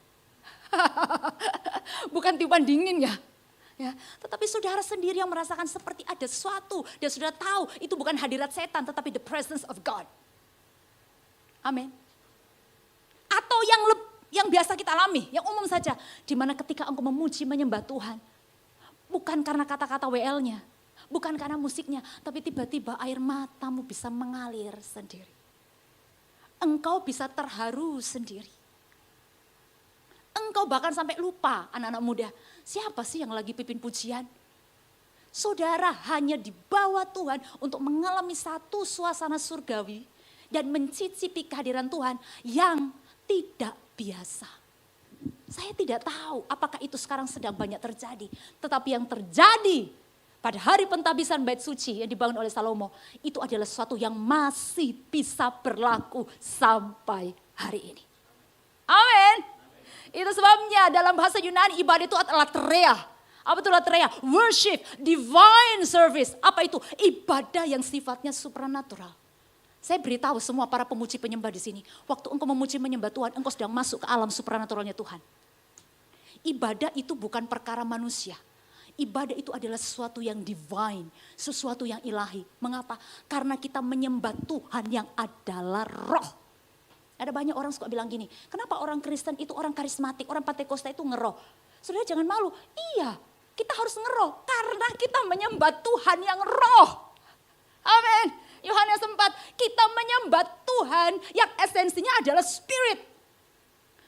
Bukan tiupan dingin ya. Tetapi saudara sendiri yang merasakan seperti ada sesuatu. Dan saudara tahu itu bukan hadirat setan, tetapi the presence of God. Amin. Atau yang biasa kita alami, yang umum saja. Di mana ketika engkau memuji, menyembah Tuhan. Bukan karena kata-kata WL-nya. Bukan karena musiknya, tapi tiba-tiba air matamu bisa mengalir sendiri. Engkau bisa terharu sendiri. Engkau Engkau bahkan sampai lupa anak-anak muda. Siapa sih yang lagi pimpin pujian? Saudara hanya dibawa Tuhan untuk mengalami satu suasana surgawi dan mencicipi kehadiran Tuhan yang tidak biasa. Saya tidak tahu apakah itu sekarang sedang banyak terjadi. Tetapi yang terjadi pada hari pentabisan bait suci yang dibangun oleh Salomo, itu adalah sesuatu yang masih bisa berlaku sampai hari ini. Amin. Itu sebabnya dalam bahasa Yunani ibadah itu adalah latreia. Apa itu latreia? Worship, divine service. Apa itu? Ibadah yang sifatnya supranatural. Saya beritahu semua para pemuji penyembah di sini. Waktu engkau memuji menyembah Tuhan, engkau sedang masuk ke alam supranaturalnya Tuhan. Ibadah itu bukan perkara manusia. Ibadah itu adalah sesuatu yang divine, sesuatu yang ilahi. Mengapa? Karena kita menyembah Tuhan yang adalah roh. Ada banyak orang suka bilang gini, kenapa orang Kristen itu orang karismatik, orang Pentakosta itu ngeroh? Saudara jangan malu, iya kita harus ngeroh karena kita menyembah Tuhan yang roh. Amin. Yohanes 4, kita menyembah Tuhan yang esensinya adalah spirit.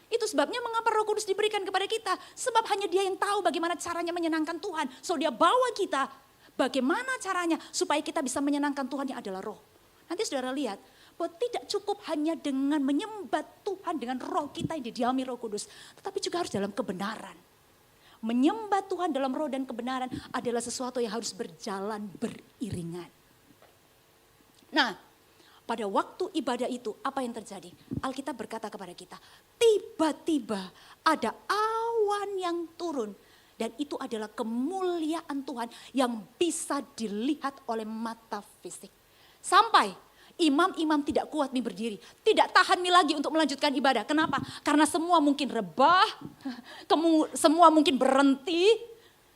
Itu sebabnya mengapa Roh Kudus diberikan kepada kita. Sebab hanya Dia yang tahu bagaimana caranya menyenangkan Tuhan. So Dia bawa kita bagaimana caranya supaya kita bisa menyenangkan Tuhan yang adalah roh. Nanti saudara lihat bahwa tidak cukup hanya dengan menyembah Tuhan dengan roh kita yang didiami Roh Kudus. Tetapi juga harus dalam kebenaran. Menyembah Tuhan dalam roh dan kebenaran adalah sesuatu yang harus berjalan beriringan. Nah, pada waktu ibadah itu apa yang terjadi? Alkitab berkata kepada kita, tiba-tiba ada awan yang turun. Dan itu adalah kemuliaan Tuhan yang bisa dilihat oleh mata fisik. Sampai imam-imam tidak kuat nih berdiri. Tidak tahan nih lagi untuk melanjutkan ibadah. Kenapa? Karena semua mungkin rebah, semua mungkin berhenti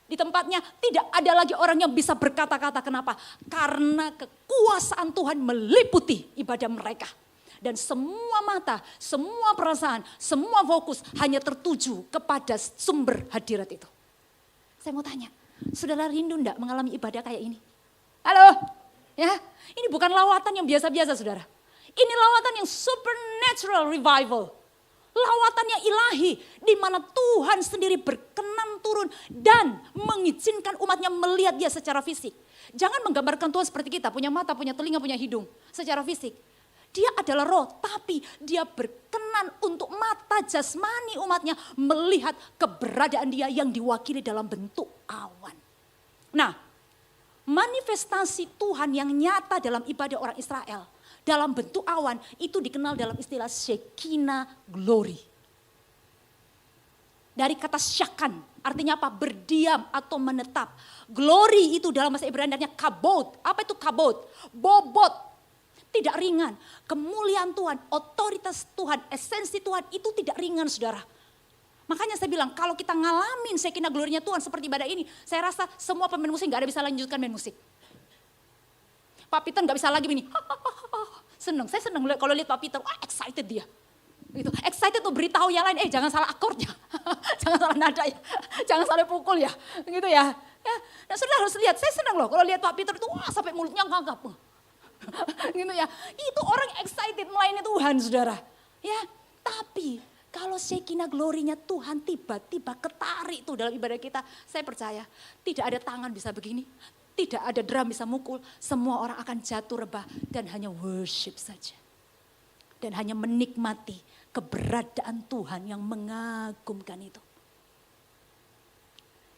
di tempatnya. Tidak ada lagi orang yang bisa berkata-kata. Kenapa? Karena kekuasaan Tuhan meliputi ibadah mereka. Dan semua mata, semua perasaan, semua fokus hanya tertuju kepada sumber hadirat itu. Saya mau tanya, saudara rindu enggak mengalami ibadah kayak ini? Halo? Ya, ini bukan lawatan yang biasa-biasa saudara. Ini lawatan yang supernatural revival. Lawatan yang ilahi di mana Tuhan sendiri berkenan turun dan mengizinkan umatnya melihat Dia secara fisik. Jangan menggambarkan Tuhan seperti kita, punya mata, punya telinga, punya hidung secara fisik. Dia adalah roh, tapi Dia berkenan untuk mata jasmani umatnya melihat keberadaan Dia yang diwakili dalam bentuk awan. Nah, manifestasi Tuhan yang nyata dalam ibadah orang Israel dalam bentuk awan itu dikenal dalam istilah Shekinah glory. Dari kata syakan, artinya apa? Berdiam atau menetap. Glory itu dalam bahasa Ibrani artinya kabod. Apa itu kabod? Bobot. Tidak ringan. Kemuliaan Tuhan, otoritas Tuhan, esensi Tuhan itu tidak ringan saudara. Makanya saya bilang kalau kita ngalamin Shekinah glory-nya Tuhan seperti ibadah ini, saya rasa semua pemain musik gak ada bisa lanjutkan main musik. Pak Peter gak bisa lagi begini. Seneng, saya seneng kalau lihat Pak Peter, wah excited dia. Gitu. Excited tuh beritahu yang lain, jangan salah akordnya, jangan salah nada ya, jangan salah pukul ya, gitu ya. Dan saudara harus lihat, saya seneng loh kalau lihat Pak Peter tuh wah sampai mulutnya ngangkap. Gitu ya, itu orang excited melayani Tuhan saudara. Ya, tapi kalau Shekinah glory-nya Tuhan tiba-tiba ketarik tuh dalam ibadah kita, saya percaya tidak ada tangan bisa begini, tidak ada drum bisa mukul, semua orang akan jatuh rebah dan hanya worship saja. Dan hanya menikmati keberadaan Tuhan yang mengagumkan itu.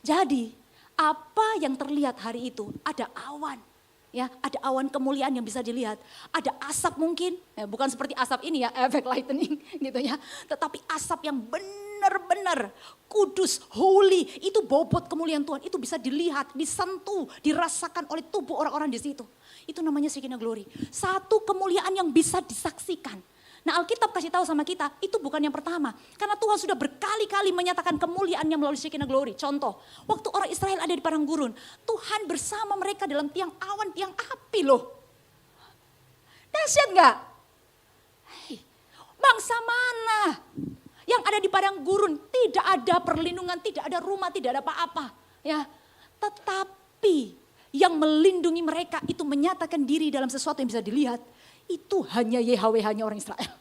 Jadi apa yang terlihat hari itu ada awan. Ya, ada awan kemuliaan yang bisa dilihat. Ada asap mungkin, bukan seperti asap ini ya, efek lightning gitu ya. Tetapi asap yang benar-benar kudus, holy, itu bobot kemuliaan Tuhan. Itu bisa dilihat, disentuh, dirasakan oleh tubuh orang-orang di situ. Itu namanya Shekinah glory. Satu kemuliaan yang bisa disaksikan. Nah Alkitab kasih tahu sama kita, itu bukan yang pertama. Karena Tuhan sudah berkali-kali menyatakan kemuliaannya melalui Shekinah glory. Contoh, waktu orang Israel ada di padang gurun, Tuhan bersama mereka dalam tiang awan, tiang api loh. Dahsyat gak? Hei, bangsa mana yang ada di padang gurun, tidak ada perlindungan, tidak ada rumah, tidak ada apa-apa. Ya, tetapi yang melindungi mereka itu menyatakan diri dalam sesuatu yang bisa dilihat. Itu hanya YHWH-nya orang Israel.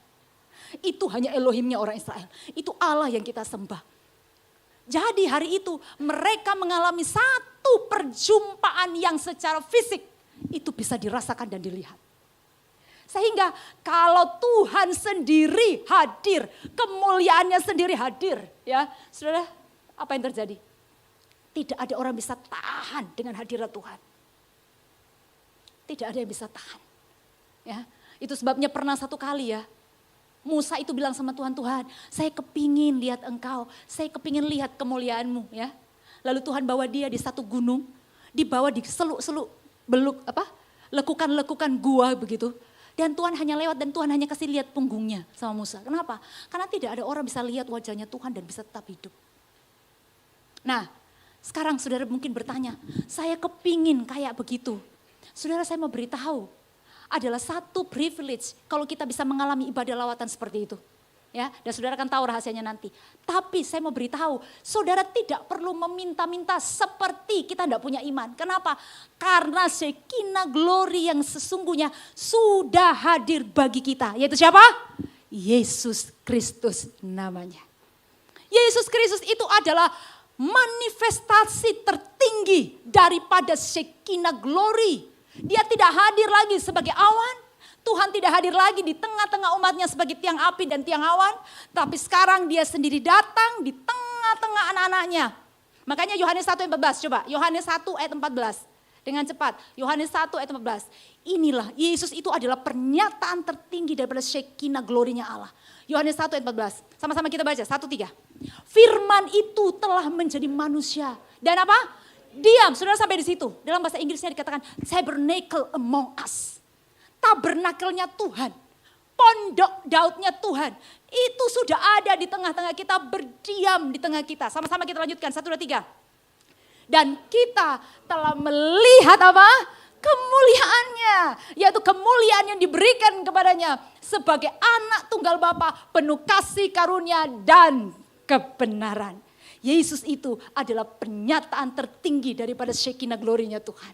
Itu hanya Elohimnya orang Israel. Itu Allah yang kita sembah. Jadi hari itu mereka mengalami satu perjumpaan yang secara fisik itu bisa dirasakan dan dilihat. Sehingga kalau Tuhan sendiri hadir, kemuliaannya sendiri hadir, ya, saudara, apa yang terjadi? Tidak ada orang bisa tahan dengan hadirat Tuhan. Tidak ada yang bisa tahan. Ya, itu sebabnya pernah satu kali ya, Musa itu bilang sama Tuhan, Tuhan, saya kepingin lihat Engkau, saya kepingin lihat kemuliaan-Mu, ya. Lalu Tuhan bawa dia di satu gunung, dibawa di seluk-seluk lekukan-lekukan gua begitu. Dan Tuhan hanya lewat dan Tuhan hanya kasih lihat punggungnya sama Musa. Kenapa? Karena tidak ada orang bisa lihat wajahnya Tuhan dan bisa tetap hidup. Nah, sekarang saudara mungkin bertanya, saya kepingin kayak begitu. Saudara, saya mau beritahu, adalah satu privilege kalau kita bisa mengalami ibadah lawatan seperti itu. Ya, dan saudara akan tahu rahasianya nanti. Tapi saya mau beritahu, saudara tidak perlu meminta-minta seperti kita tidak punya iman. Kenapa? Karena Shekinah glory yang sesungguhnya sudah hadir bagi kita. Yaitu siapa? Yesus Kristus namanya. Yesus Kristus itu adalah manifestasi tertinggi daripada Shekinah glory. Dia tidak hadir lagi sebagai awan. Tuhan tidak hadir lagi di tengah-tengah umatnya sebagai tiang api dan tiang awan. Tapi sekarang dia sendiri datang di tengah-tengah anak-anaknya. Makanya Yohanes 1 ayat 14, coba. Yohanes 1 ayat 14. Dengan cepat, Yohanes 1 ayat 14. Inilah, Yesus itu adalah pernyataan tertinggi daripada Shekinah glorinya Allah. Yohanes 1 ayat 14. Sama-sama kita baca, 1-3. Firman itu telah menjadi manusia. Dan apa? Diam, saudara sampai di situ. Dalam bahasa Inggrisnya dikatakan tabernacle among us. Tabernakelnya Tuhan. Pondok Daudnya Tuhan. Itu sudah ada di tengah-tengah kita, berdiam di tengah kita. Sama-sama kita lanjutkan, 1, 2, 3. Dan kita telah melihat apa? Kemuliaannya. Yaitu kemuliaan yang diberikan kepadanya. Sebagai anak tunggal Bapa, penuh kasih karunia dan kebenaran. Yesus itu adalah pernyataan tertinggi daripada Shekinah glory-nya Tuhan.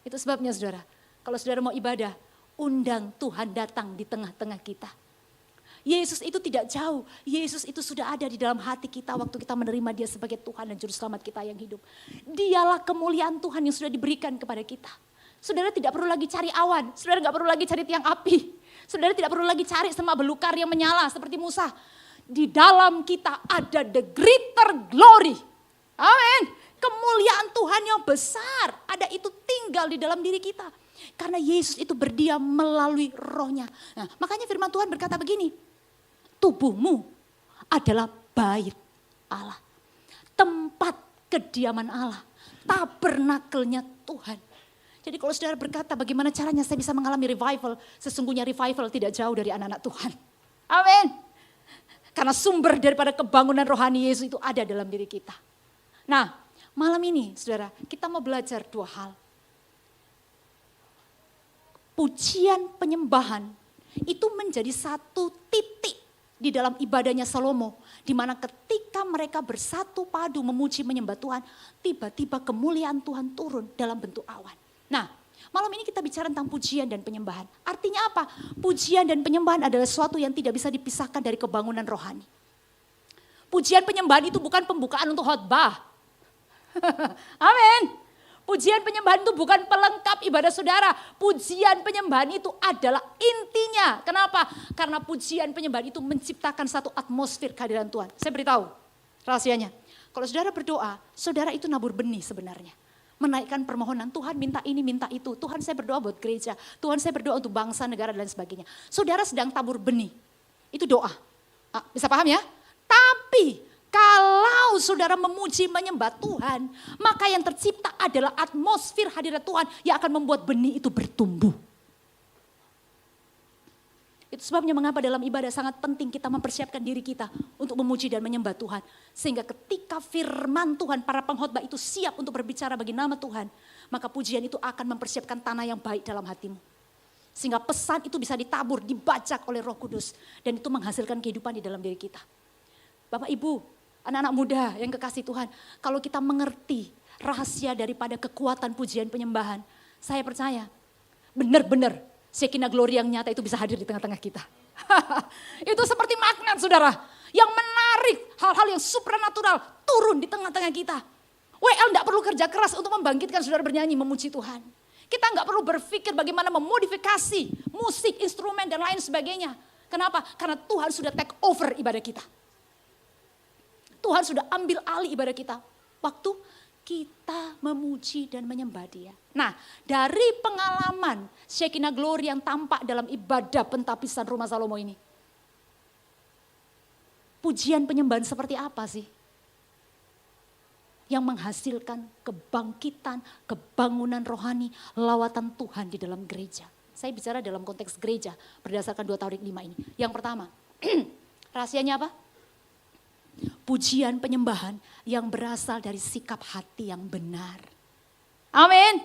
Itu sebabnya saudara, kalau saudara mau ibadah, undang Tuhan datang di tengah-tengah kita. Yesus itu tidak jauh, Yesus itu sudah ada di dalam hati kita waktu kita menerima dia sebagai Tuhan dan Juru Selamat kita yang hidup. Dialah kemuliaan Tuhan yang sudah diberikan kepada kita. Saudara tidak perlu lagi cari awan, saudara tidak perlu lagi cari tiang api. Saudara tidak perlu lagi cari semua belukar yang menyala seperti Musa. Di dalam kita ada the greater glory. Amin. Kemuliaan Tuhan yang besar. Ada itu tinggal di dalam diri kita. Karena Yesus itu berdiam melalui rohnya. Nah, makanya firman Tuhan berkata begini. Tubuhmu adalah bait Allah. Tempat kediaman Allah. Tabernakelnya Tuhan. Jadi kalau saudara berkata bagaimana caranya saya bisa mengalami revival. Sesungguhnya revival tidak jauh dari anak-anak Tuhan. Amin. Karena sumber daripada kebangunan rohani Yesus itu ada dalam diri kita. Nah, malam ini saudara, kita mau belajar dua hal. Pujian penyembahan itu menjadi satu titik di dalam ibadahnya Salomo. Di mana ketika mereka bersatu padu memuji menyembah Tuhan, tiba-tiba kemuliaan Tuhan turun dalam bentuk awan. Nah, malam ini kita bicara tentang pujian dan penyembahan. Artinya apa? Pujian dan penyembahan adalah sesuatu yang tidak bisa dipisahkan dari kebangunan rohani. Pujian penyembahan itu bukan pembukaan untuk khotbah. Amin. Pujian penyembahan itu bukan pelengkap ibadah saudara. Pujian penyembahan itu adalah intinya. Kenapa? Karena pujian penyembahan itu menciptakan satu atmosfer kehadiran Tuhan. Saya beritahu rahasianya. Kalau saudara berdoa, saudara itu nabur benih sebenarnya. Menaikkan permohonan, Tuhan minta ini, minta itu. Tuhan saya berdoa buat gereja. Tuhan saya berdoa untuk bangsa, negara dan sebagainya. Saudara sedang tabur benih. Itu doa. Bisa paham ya? Tapi kalau saudara memuji menyembah Tuhan, maka yang tercipta adalah atmosfer hadirat Tuhan yang akan membuat benih itu bertumbuh. Itu sebabnya mengapa dalam ibadah sangat penting kita mempersiapkan diri kita untuk memuji dan menyembah Tuhan. Sehingga ketika firman Tuhan, para pengkhotbah itu siap untuk berbicara bagi nama Tuhan, maka pujian itu akan mempersiapkan tanah yang baik dalam hatimu. Sehingga pesan itu bisa ditabur, dibajak oleh Roh Kudus. Dan itu menghasilkan kehidupan di dalam diri kita. Bapak Ibu, anak-anak muda yang kekasih Tuhan, kalau kita mengerti rahasia daripada kekuatan pujian penyembahan, saya percaya benar-benar Shekinah glory yang nyata itu bisa hadir di tengah-tengah kita. Itu seperti magnet saudara, yang menarik hal hal-hal yang supranatural turun di tengah-tengah kita. WL enggak perlu kerja keras untuk membangkitkan saudara bernyanyi memuji Tuhan. Kita enggak perlu berpikir bagaimana memodifikasi musik, instrumen dan lain sebagainya. Kenapa? Karena Tuhan sudah take over ibadah kita. Tuhan sudah ambil alih ibadah kita. Waktu kita memuji dan menyembah Dia. Nah, dari pengalaman Shekinah Glory yang tampak dalam ibadah pentapisan rumah Salomo ini. Pujian penyembahan seperti apa sih? Yang menghasilkan kebangkitan, kebangunan rohani, lawatan Tuhan di dalam gereja. Saya bicara dalam konteks gereja berdasarkan 2 Tawarik 5 ini. Yang pertama, rahasianya apa? Pujian penyembahan yang berasal dari sikap hati yang benar. Amin.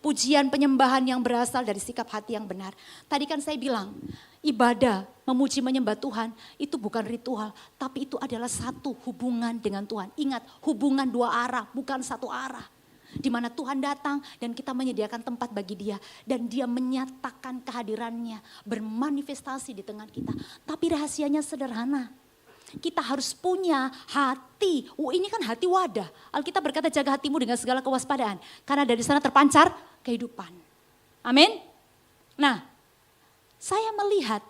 Pujian penyembahan yang berasal dari sikap hati yang benar. Tadi kan saya bilang, ibadah memuji menyembah Tuhan itu bukan ritual, tapi itu adalah satu hubungan dengan Tuhan. Ingat, hubungan dua arah, bukan satu arah. Di mana Tuhan datang dan kita menyediakan tempat bagi Dia. Dan Dia menyatakan kehadirannya, bermanifestasi di tengah kita. Tapi rahasianya sederhana. Kita harus punya hati. Ini kan hati wadah. Alkitab berkata jaga hatimu dengan segala kewaspadaan. Karena dari sana terpancar kehidupan. Amin. Nah, saya melihat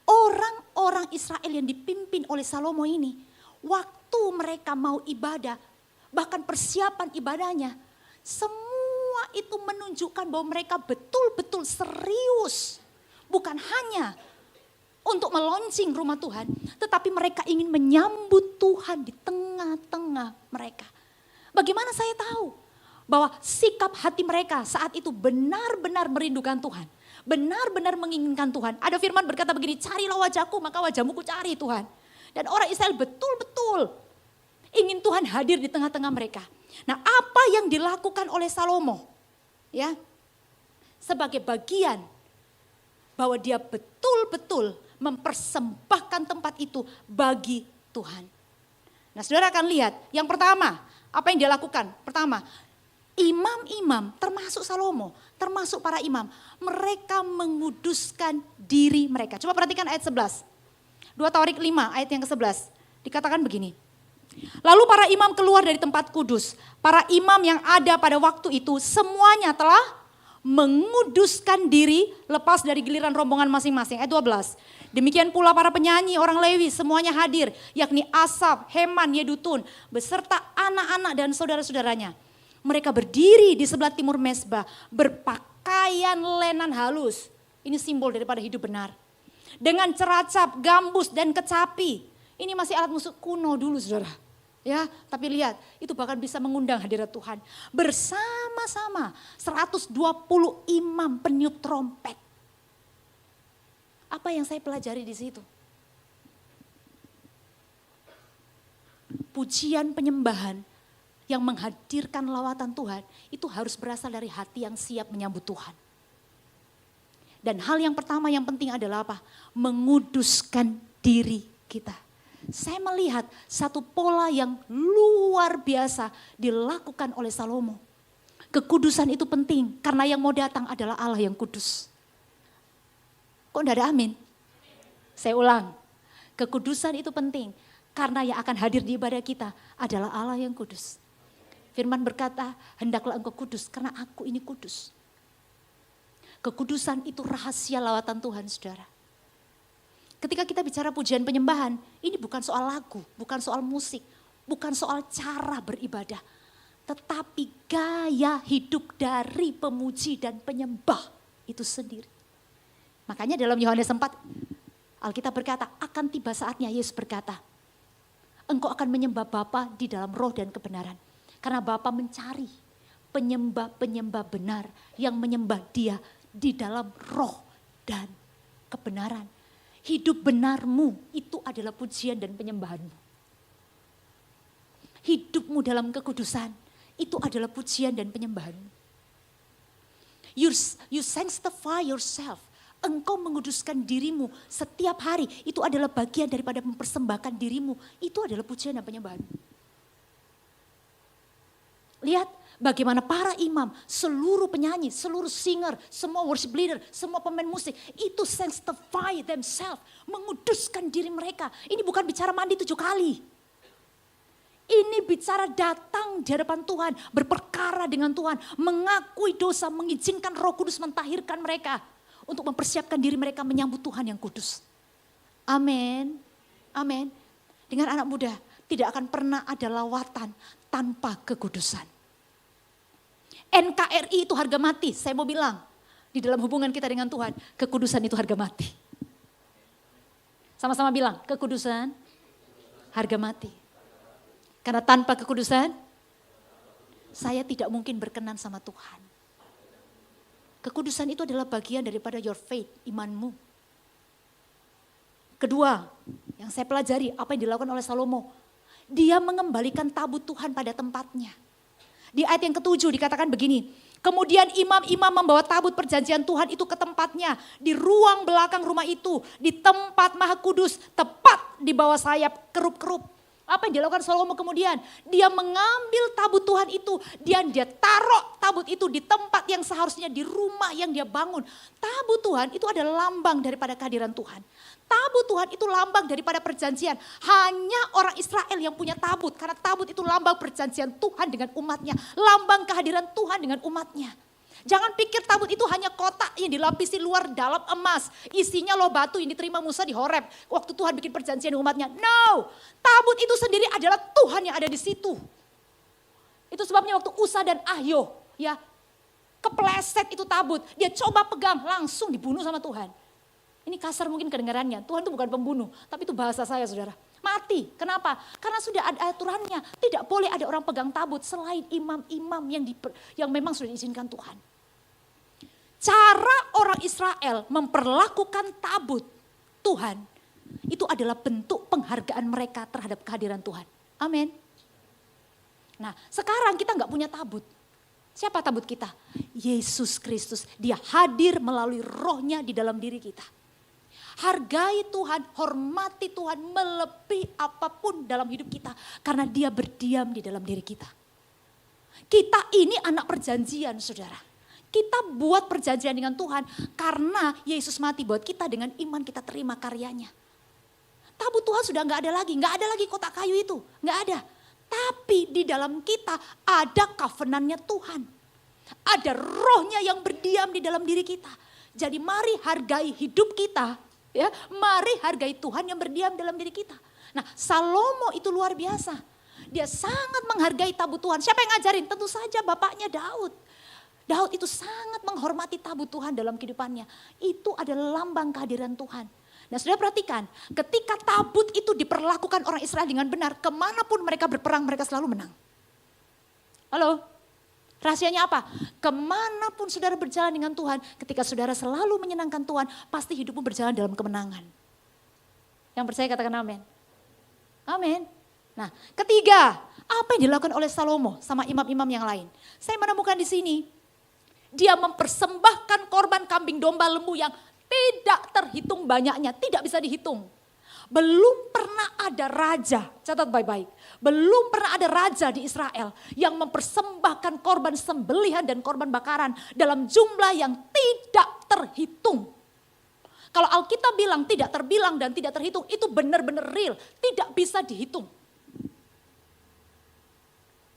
orang-orang Israel yang dipimpin oleh Salomo ini. Waktu mereka mau ibadah, bahkan persiapan ibadahnya. Semua itu menunjukkan bahwa mereka betul-betul serius. Bukan hanya untuk melonceng rumah Tuhan, tetapi mereka ingin menyambut Tuhan di tengah-tengah mereka. Bagaimana saya tahu bahwa sikap hati mereka saat itu benar-benar merindukan Tuhan, benar-benar menginginkan Tuhan. Ada firman berkata begini, carilah wajahku maka wajahmu ku cari Tuhan. Dan orang Israel betul-betul ingin Tuhan hadir di tengah-tengah mereka. Nah, apa yang dilakukan oleh Salomo? Ya, sebagai bagian bahwa dia betul-betul mempersembahkan tempat itu bagi Tuhan. Nah, saudara akan lihat yang pertama, apa yang dia lakukan? Pertama, imam-imam termasuk Salomo, termasuk para imam, mereka menguduskan diri mereka. Coba perhatikan ayat 11. 2 Tawarik 5 ayat yang ke-11. Dikatakan begini. Lalu para imam keluar dari tempat kudus. Para imam yang ada pada waktu itu semuanya telah menguduskan diri lepas dari giliran rombongan masing-masing. Ayat 12. Demikian pula para penyanyi, orang Lewi semuanya hadir, yakni Asaf, Heman, Yedutun, beserta anak-anak dan saudara-saudaranya. Mereka berdiri di sebelah timur mezbah, berpakaian lenan halus. Ini simbol daripada hidup benar. Dengan ceracap, gambus dan kecapi. Ini masih alat musik kuno dulu, saudara. Ya, tapi lihat, itu bahkan bisa mengundang hadirat Tuhan. Bersama-sama 120 imam peniup trompet. Apa yang saya pelajari di situ? Pujian penyembahan yang menghadirkan lawatan Tuhan itu harus berasal dari hati yang siap menyambut Tuhan. Dan hal yang pertama yang penting adalah apa? Menguduskan diri kita. Saya melihat satu pola yang luar biasa dilakukan oleh Salomo. Kekudusan itu penting karena yang mau datang adalah Allah yang kudus. Kok enggak ada amin? Saya ulang, kekudusan itu penting karena yang akan hadir di ibadah kita adalah Allah yang kudus. Firman berkata, hendaklah engkau kudus karena aku ini kudus. Kekudusan itu rahasia lawatan Tuhan, saudara. Ketika kita bicara pujian penyembahan, ini bukan soal lagu, bukan soal musik, bukan soal cara beribadah. Tetapi gaya hidup dari pemuji dan penyembah itu sendiri. Makanya dalam Yohanes 4, Alkitab berkata, akan tiba saatnya Yesus berkata, engkau akan menyembah Bapa di dalam roh dan kebenaran. Karena Bapa mencari penyembah-penyembah benar yang menyembah Dia di dalam roh dan kebenaran. Hidup benarmu itu adalah pujian dan penyembahanmu. Hidupmu dalam kekudusan itu adalah pujian dan penyembahanmu. You sanctify yourself. Engkau menguduskan dirimu setiap hari. Itu adalah bagian daripada mempersembahkan dirimu. Itu adalah pujian dan penyembahanmu. Lihat bagaimana para imam, seluruh penyanyi, seluruh singer, semua worship leader, semua pemain musik itu sanctify themselves, menguduskan diri mereka. Ini bukan bicara mandi 7 kali. Ini bicara datang di hadapan Tuhan, berperkara dengan Tuhan, mengakui dosa, mengizinkan Roh Kudus mentahirkan mereka untuk mempersiapkan diri mereka menyambut Tuhan yang kudus. Amin. Amin. Dengan anak muda tidak akan pernah ada lawatan tanpa kekudusan. NKRI itu harga mati. Saya mau bilang di dalam hubungan kita dengan Tuhan, kekudusan itu harga mati. Sama-sama bilang, kekudusan harga mati. Karena tanpa kekudusan, saya tidak mungkin berkenan sama Tuhan. Kekudusan itu adalah bagian daripada your faith, imanmu. Kedua, yang saya pelajari, apa yang dilakukan oleh Salomo. Dia mengembalikan tabut Tuhan pada tempatnya. Di ayat yang ke-7 dikatakan begini. Kemudian imam-imam membawa tabut perjanjian Tuhan itu ke tempatnya. Di ruang belakang rumah itu, di tempat maha kudus, tepat di bawah sayap kerup-kerup. Apa yang dilakukan Salomo kemudian? Dia mengambil tabut Tuhan itu, dia taruh tabut itu di tempat yang seharusnya di rumah yang dia bangun. Tabut Tuhan itu adalah lambang daripada kehadiran Tuhan. Tabut Tuhan itu lambang daripada perjanjian. Hanya orang Israel yang punya tabut, karena tabut itu lambang perjanjian Tuhan dengan umatnya. Lambang kehadiran Tuhan dengan umatnya. Jangan pikir tabut itu hanya kotak yang dilapisi luar dalam emas. Isinya loh batu yang diterima Musa di Horeb. Waktu Tuhan bikin perjanjian dengan umatnya. No, tabut itu sendiri adalah Tuhan yang ada di situ. Itu sebabnya waktu Usa dan Ahyo ya kepleset itu tabut. Dia coba pegang langsung dibunuh sama Tuhan. Ini kasar mungkin kedengarannya. Tuhan itu bukan pembunuh, tapi itu bahasa saya saudara. Mati, kenapa? Karena sudah ada aturannya. Tidak boleh ada orang pegang tabut selain imam-imam yang memang sudah diizinkan Tuhan. Cara orang Israel memperlakukan tabut Tuhan itu adalah bentuk penghargaan mereka terhadap kehadiran Tuhan. Amin. Nah sekarang kita nggak punya tabut. Siapa tabut kita? Yesus Kristus. Dia hadir melalui rohnya di dalam diri kita. Hargai Tuhan, hormati Tuhan melebihi apapun dalam hidup kita. Karena dia berdiam di dalam diri kita. Kita ini anak perjanjian saudara. Kita buat perjanjian dengan Tuhan karena Yesus mati buat kita, dengan iman kita terima karyanya. Tabut Tuhan sudah nggak ada lagi kotak kayu itu, nggak ada. Tapi di dalam kita ada covenantnya Tuhan. Ada rohnya yang berdiam di dalam diri kita. Jadi mari hargai hidup kita, ya. Mari hargai Tuhan yang berdiam dalam diri kita. Nah, Salomo itu luar biasa. Dia sangat menghargai tabut Tuhan. Siapa yang ngajarin? Tentu saja bapaknya Daud. Daud itu sangat menghormati tabut Tuhan dalam kehidupannya. Itu adalah lambang kehadiran Tuhan. Nah saudara perhatikan, ketika tabut itu diperlakukan orang Israel dengan benar, kemanapun mereka berperang mereka selalu menang. Halo, rahasianya apa? Kemanapun saudara berjalan dengan Tuhan, ketika saudara selalu menyenangkan Tuhan, pasti hidupmu berjalan dalam kemenangan. Yang percaya katakan amin. Amin. Nah ketiga, apa yang dilakukan oleh Salomo sama imam-imam yang lain? Saya menemukan di sini, dia mempersembahkan korban kambing domba lembu yang tidak terhitung banyaknya, tidak bisa dihitung. Belum pernah ada raja, catat baik-baik. Belum pernah ada raja di Israel yang mempersembahkan korban sembelihan dan korban bakaran dalam jumlah yang tidak terhitung. Kalau Alkitab bilang tidak terbilang dan tidak terhitung, itu benar-benar real, tidak bisa dihitung.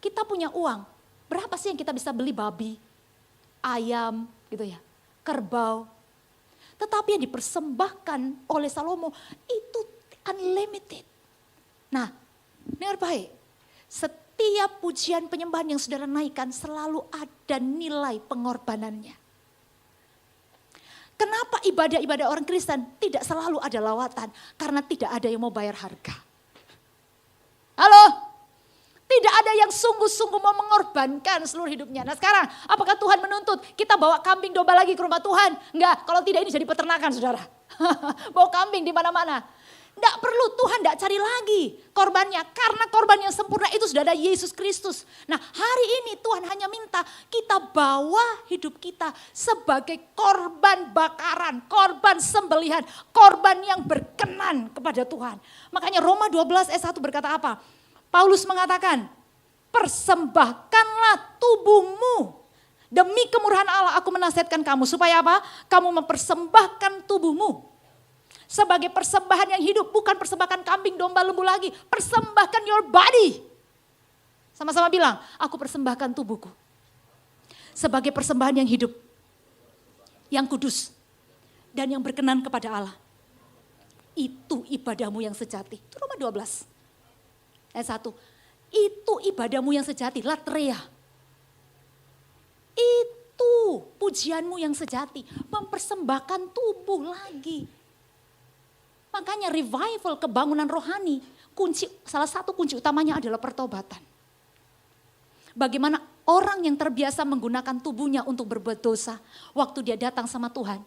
Kita punya uang, berapa sih yang kita bisa beli babi, ayam gitu ya, kerbau. Tetapi yang dipersembahkan oleh Salomo itu unlimited. Nah, dengar baik. Setiap pujian penyembahan yang saudara naikkan selalu ada nilai pengorbanannya. Kenapa ibadah-ibadah orang Kristen tidak selalu ada lawatan? Karena tidak ada yang mau bayar harga. Halo? Tidak ada yang sungguh-sungguh mau mengorbankan seluruh hidupnya. Nah sekarang, apakah Tuhan menuntut kita bawa kambing domba lagi ke rumah Tuhan? Enggak, kalau tidak ini jadi peternakan saudara. Bawa kambing di mana-mana. Enggak perlu, Tuhan enggak cari lagi korbannya. Karena korban yang sempurna itu sudah ada Yesus Kristus. Nah hari ini Tuhan hanya minta kita bawa hidup kita sebagai korban bakaran, korban sembelihan, korban yang berkenan kepada Tuhan. Makanya Roma 12 ayat 1 berkata apa? Paulus mengatakan, persembahkanlah tubuhmu. Demi kemurahan Allah aku menasihatkan kamu. Supaya apa? Kamu mempersembahkan tubuhmu. Sebagai persembahan yang hidup. Bukan persembahan kambing, domba, lembu lagi. Persembahkan your body. Sama-sama bilang, aku persembahkan tubuhku. Sebagai persembahan yang hidup. Yang kudus. Dan yang berkenan kepada Allah. Itu ibadahmu yang sejati. Itu Roma 12. Ayat 1. Itu ibadahmu yang sejati. Latreia. Itu pujianmu yang sejati. Mempersembahkan tubuh lagi. Makanya revival, kebangunan rohani. Salah satu kunci utamanya adalah pertobatan. Bagaimana orang yang terbiasa menggunakan tubuhnya untuk berbuat dosa. Waktu dia datang sama Tuhan.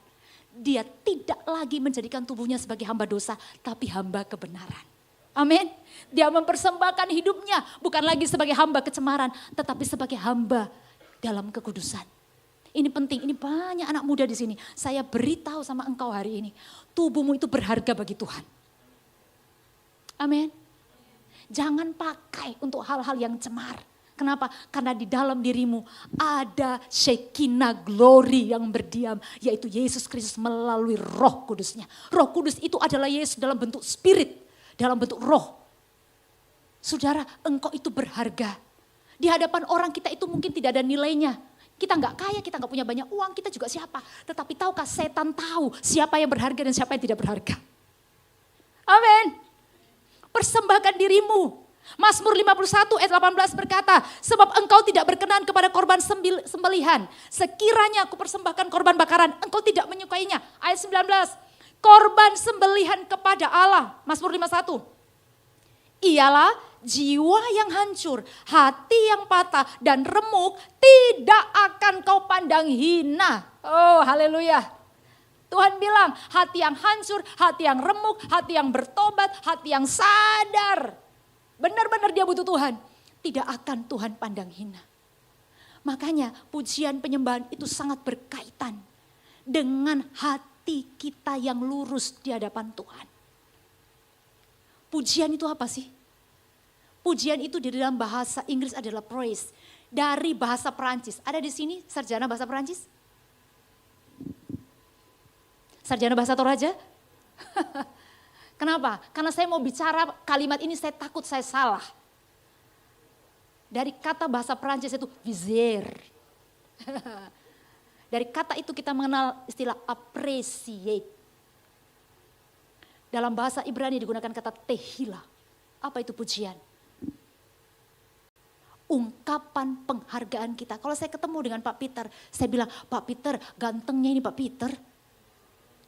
Dia tidak lagi menjadikan tubuhnya sebagai hamba dosa. Tapi hamba kebenaran. Amin. Dia mempersembahkan hidupnya. Bukan lagi sebagai hamba kecemaran. Tetapi sebagai hamba dalam kekudusan. Ini penting, ini banyak anak muda di sini. Saya beritahu sama engkau hari ini, tubuhmu itu berharga bagi Tuhan. Amin. Jangan pakai untuk hal-hal yang cemar. Kenapa? Karena di dalam dirimu ada Shekinah glory yang berdiam, yaitu Yesus Kristus melalui Roh Kudusnya. Roh Kudus itu adalah Yesus dalam bentuk spirit, dalam bentuk roh. Saudara, engkau itu berharga. Di hadapan orang kita itu mungkin tidak ada nilainya. Kita nggak kaya, kita nggak punya banyak uang, kita juga siapa. Tetapi tahukah setan tahu siapa yang berharga dan siapa yang tidak berharga. Amin. Persembahkan dirimu. Mazmur 51 ayat 18 berkata, sebab engkau tidak berkenan kepada korban sembelihan. Sekiranya aku persembahkan korban bakaran, engkau tidak menyukainya. Ayat 19, korban sembelihan kepada Allah. Mazmur 51. Ialah jiwa yang hancur, hati yang patah dan remuk tidak akan kau pandang hina. Oh haleluya. Tuhan bilang hati yang hancur, hati yang remuk, hati yang bertobat, hati yang sadar. Benar-benar dia butuh Tuhan. Tidak akan Tuhan pandang hina. Makanya pujian penyembahan itu sangat berkaitan dengan hati kita yang lurus di hadapan Tuhan. Pujian itu apa sih? Pujian itu di dalam bahasa Inggris adalah praise. Dari bahasa Perancis. Ada di sini sarjana bahasa Perancis? Sarjana bahasa Toraja? Kenapa? Karena saya mau bicara kalimat ini saya takut saya salah. Dari kata bahasa Perancis itu viser. Dari kata itu kita mengenal istilah appreciate. Dalam bahasa Ibrani digunakan kata tehila. Apa itu pujian? Ungkapan penghargaan kita. Kalau saya ketemu dengan Pak Peter, saya bilang, Pak Peter gantengnya ini Pak Peter.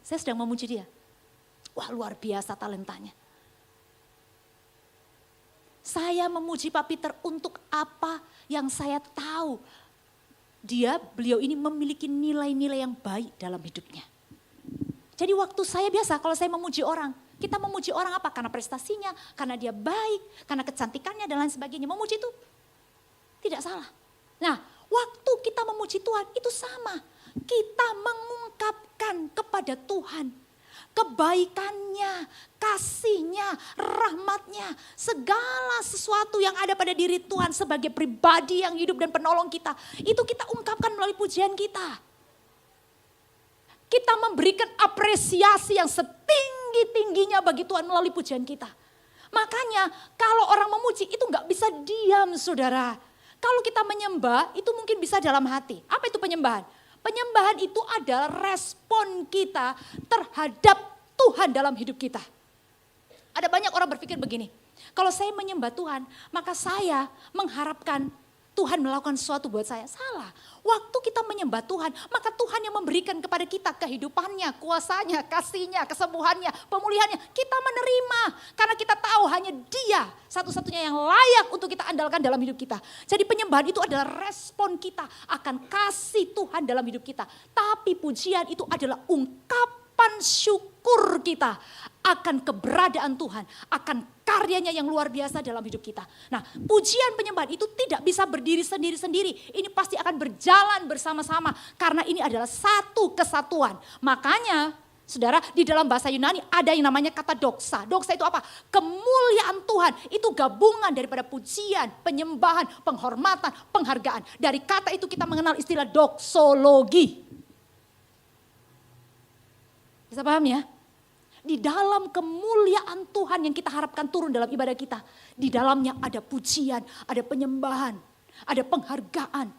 Saya sedang memuji dia. Wah luar biasa talentanya. Saya memuji Pak Peter untuk apa yang saya tahu. Beliau ini memiliki nilai-nilai yang baik dalam hidupnya. Jadi waktu saya biasa kalau saya memuji orang. Kita memuji orang apa? Karena prestasinya, karena dia baik, karena kecantikannya dan lain sebagainya. Memuji itu tidak salah. Nah, waktu kita memuji Tuhan itu sama. Kita mengungkapkan kepada Tuhan kebaikannya, kasihnya, rahmatnya, segala sesuatu yang ada pada diri Tuhan sebagai pribadi yang hidup dan penolong kita. Itu kita ungkapkan melalui pujian kita. Kita memberikan apresiasi yang setinggi-tingginya bagi Tuhan melalui pujian kita. Makanya kalau orang memuji itu gak bisa diam saudara. Kalau kita menyembah itu mungkin bisa dalam hati. Apa itu penyembahan? Penyembahan itu adalah respon kita terhadap Tuhan dalam hidup kita. Ada banyak orang berpikir begini, kalau saya menyembah Tuhan, maka saya mengharapkan Tuhan melakukan sesuatu buat saya. Salah. Waktu kita menyembah Tuhan, maka Tuhan yang memberikan kepada kita kehidupannya, kuasanya, kasihnya, kesembuhannya, pemulihannya. Kita menerima karena kita tahu hanya Dia satu-satunya yang layak untuk kita andalkan dalam hidup kita. Jadi penyembahan itu adalah respon kita akan kasih Tuhan dalam hidup kita. Tapi pujian itu adalah ungkapan syukur kita akan keberadaan Tuhan, akan karyanya yang luar biasa dalam hidup kita. Nah, pujian penyembahan itu tidak bisa berdiri sendiri-sendiri. Ini pasti akan berjalan bersama-sama karena ini adalah satu kesatuan. Makanya Saudara, di dalam bahasa Yunani ada yang namanya kata doxa. Doxa itu apa? Kemuliaan Tuhan. Itu gabungan daripada pujian, penyembahan, penghormatan, penghargaan. Dari kata itu kita mengenal istilah doksologi. Bisa paham ya? Di dalam kemuliaan Tuhan yang kita harapkan turun dalam ibadah kita. Di dalamnya ada pujian, ada penyembahan, ada penghargaan,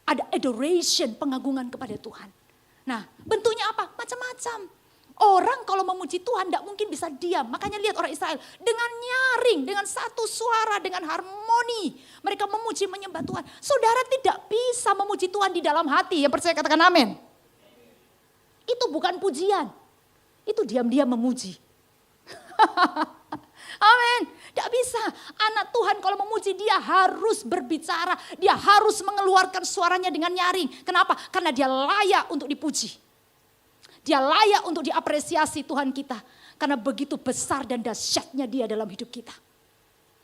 ada adoration, pengagungan kepada Tuhan. Nah, bentuknya apa? Macam-macam. Orang kalau memuji Tuhan tidak mungkin bisa diam. Makanya lihat orang Israel dengan nyaring, dengan satu suara, dengan harmoni. Mereka memuji menyembah Tuhan. Saudara tidak bisa memuji Tuhan di dalam hati. Yang percaya katakan amin. Itu bukan pujian. Itu diam-diam memuji. Amin. Tidak bisa. Anak Tuhan kalau memuji dia harus berbicara. Dia harus mengeluarkan suaranya dengan nyaring. Kenapa? Karena dia layak untuk dipuji. Dia layak untuk diapresiasi Tuhan kita. Karena begitu besar dan dahsyatnya dia dalam hidup kita.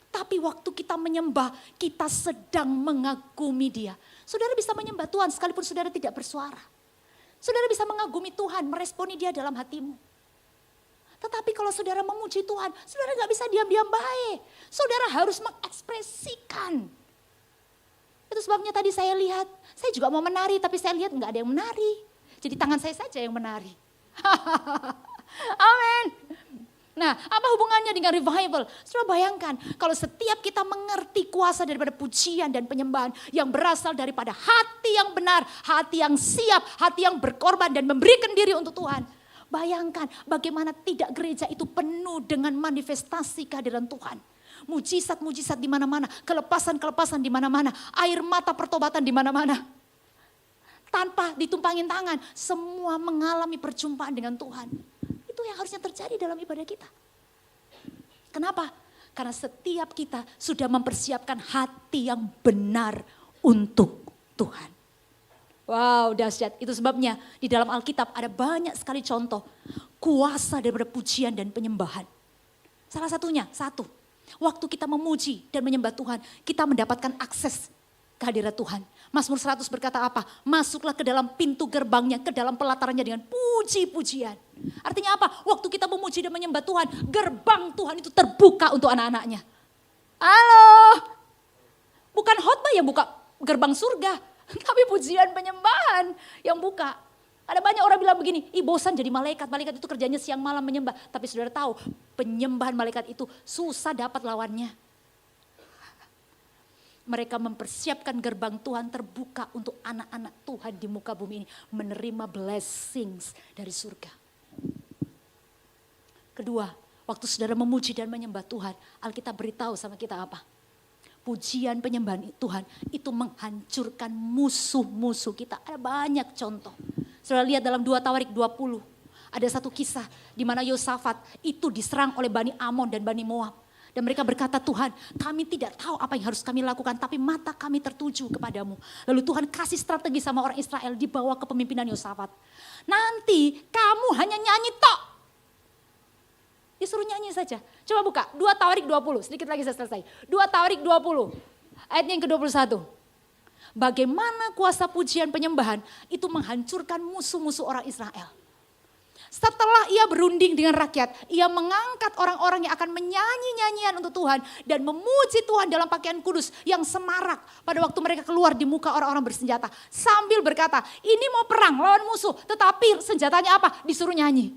Tapi waktu kita menyembah, kita sedang mengagumi dia. Saudara bisa menyembah Tuhan sekalipun saudara tidak bersuara. Saudara bisa mengagumi Tuhan, meresponi dia dalam hatimu. Tetapi kalau saudara memuji Tuhan, saudara gak bisa diam-diam baik. Saudara harus mengekspresikan. Itu sebabnya tadi saya lihat, saya juga mau menari tapi saya lihat gak ada yang menari. Jadi tangan saya saja yang menari. Amin. Nah, apa hubungannya dengan revival? Saudara bayangkan, kalau setiap kita mengerti kuasa daripada pujian dan penyembahan yang berasal daripada hati yang benar, hati yang siap, hati yang berkorban dan memberikan diri untuk Tuhan. Bayangkan bagaimana tidak gereja itu penuh dengan manifestasi kehadiran Tuhan. Mujizat-mujizat di mana-mana, kelepasan-kelepasan di mana-mana, air mata pertobatan di mana-mana. Tanpa ditumpangin tangan, semua mengalami perjumpaan dengan Tuhan. Itu yang harusnya terjadi dalam ibadah kita. Kenapa? Karena setiap kita sudah mempersiapkan hati yang benar untuk Tuhan. Wow, dahsyat. Itu sebabnya di dalam Alkitab ada banyak sekali contoh kuasa daripada pujian dan penyembahan. Salah satunya, waktu kita memuji dan menyembah Tuhan, kita mendapatkan akses kehadiran Tuhan. Mazmur 100 berkata apa? Masuklah ke dalam pintu gerbangnya, ke dalam pelatarannya dengan puji-pujian. Artinya apa? Waktu kita memuji dan menyembah Tuhan, gerbang Tuhan itu terbuka untuk anak-anaknya. Halo? Bukan khotbah yang buka gerbang surga, tapi pujian penyembahan yang buka. Ada banyak orang bilang begini, bosan jadi malaikat. Malaikat itu kerjanya siang malam menyembah. Tapi saudara tahu, penyembahan malaikat itu susah dapat lawannya. Mereka mempersiapkan gerbang Tuhan terbuka untuk anak-anak Tuhan di muka bumi ini. Menerima blessings dari surga. Kedua, waktu saudara memuji dan menyembah Tuhan, Alkitab beritahu sama kita apa? Pujian penyembahan Tuhan itu menghancurkan musuh-musuh kita. Ada banyak contoh. Saudara lihat dalam 2 Tawarik 20. Ada satu kisah di mana Yosafat itu diserang oleh Bani Amon dan Bani Moab. Dan mereka berkata, Tuhan kami tidak tahu apa yang harus kami lakukan, tapi mata kami tertuju kepadamu. Lalu Tuhan kasih strategi sama orang Israel di bawah kepemimpinan Yosafat. Nanti kamu hanya nyanyi tok. Disuruh nyanyi saja. Coba buka 2 Tawarik 20, sedikit lagi saya selesai. 2 Tawarik 20, ayatnya yang ke-21. Bagaimana kuasa pujian penyembahan itu menghancurkan musuh-musuh orang Israel. Setelah ia berunding dengan rakyat, ia mengangkat orang-orang yang akan menyanyi nyanyian untuk Tuhan dan memuji Tuhan dalam pakaian kudus yang semarak pada waktu mereka keluar di muka orang-orang bersenjata. Sambil berkata, ini mau perang lawan musuh, tetapi senjatanya apa? Disuruh nyanyi.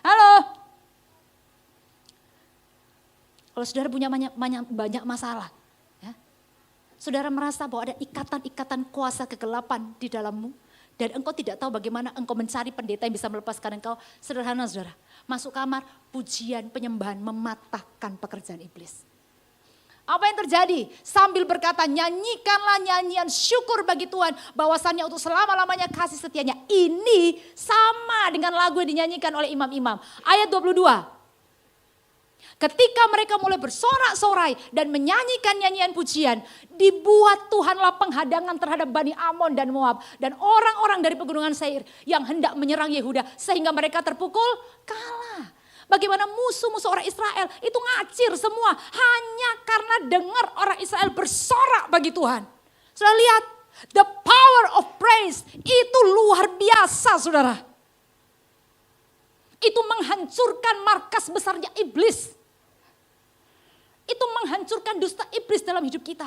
Halo? Kalau saudara punya banyak masalah, ya, saudara merasa bahwa ada ikatan-ikatan kuasa kegelapan di dalammu, dan engkau tidak tahu bagaimana engkau mencari pendeta yang bisa melepaskan engkau. Sederhana saudara, masuk kamar, pujian penyembahan mematahkan pekerjaan iblis. Apa yang terjadi? Sambil berkata, nyanyikanlah nyanyian syukur bagi Tuhan, bahwasannya untuk selama-lamanya kasih setianya. Ini sama dengan lagu yang dinyanyikan oleh imam-imam. Ayat 22. Ketika mereka mulai bersorak-sorai dan menyanyikan nyanyian pujian, dibuat Tuhanlah penghadangan terhadap Bani Amon dan Moab dan orang-orang dari pegunungan Seir yang hendak menyerang Yehuda sehingga mereka terpukul kalah. Bagaimana musuh-musuh orang Israel itu ngacir semua hanya karena dengar orang Israel bersorak bagi Tuhan. Saudara lihat, the power of praise itu luar biasa saudara. Itu menghancurkan markas besarnya iblis. Itu menghancurkan dusta iblis dalam hidup kita.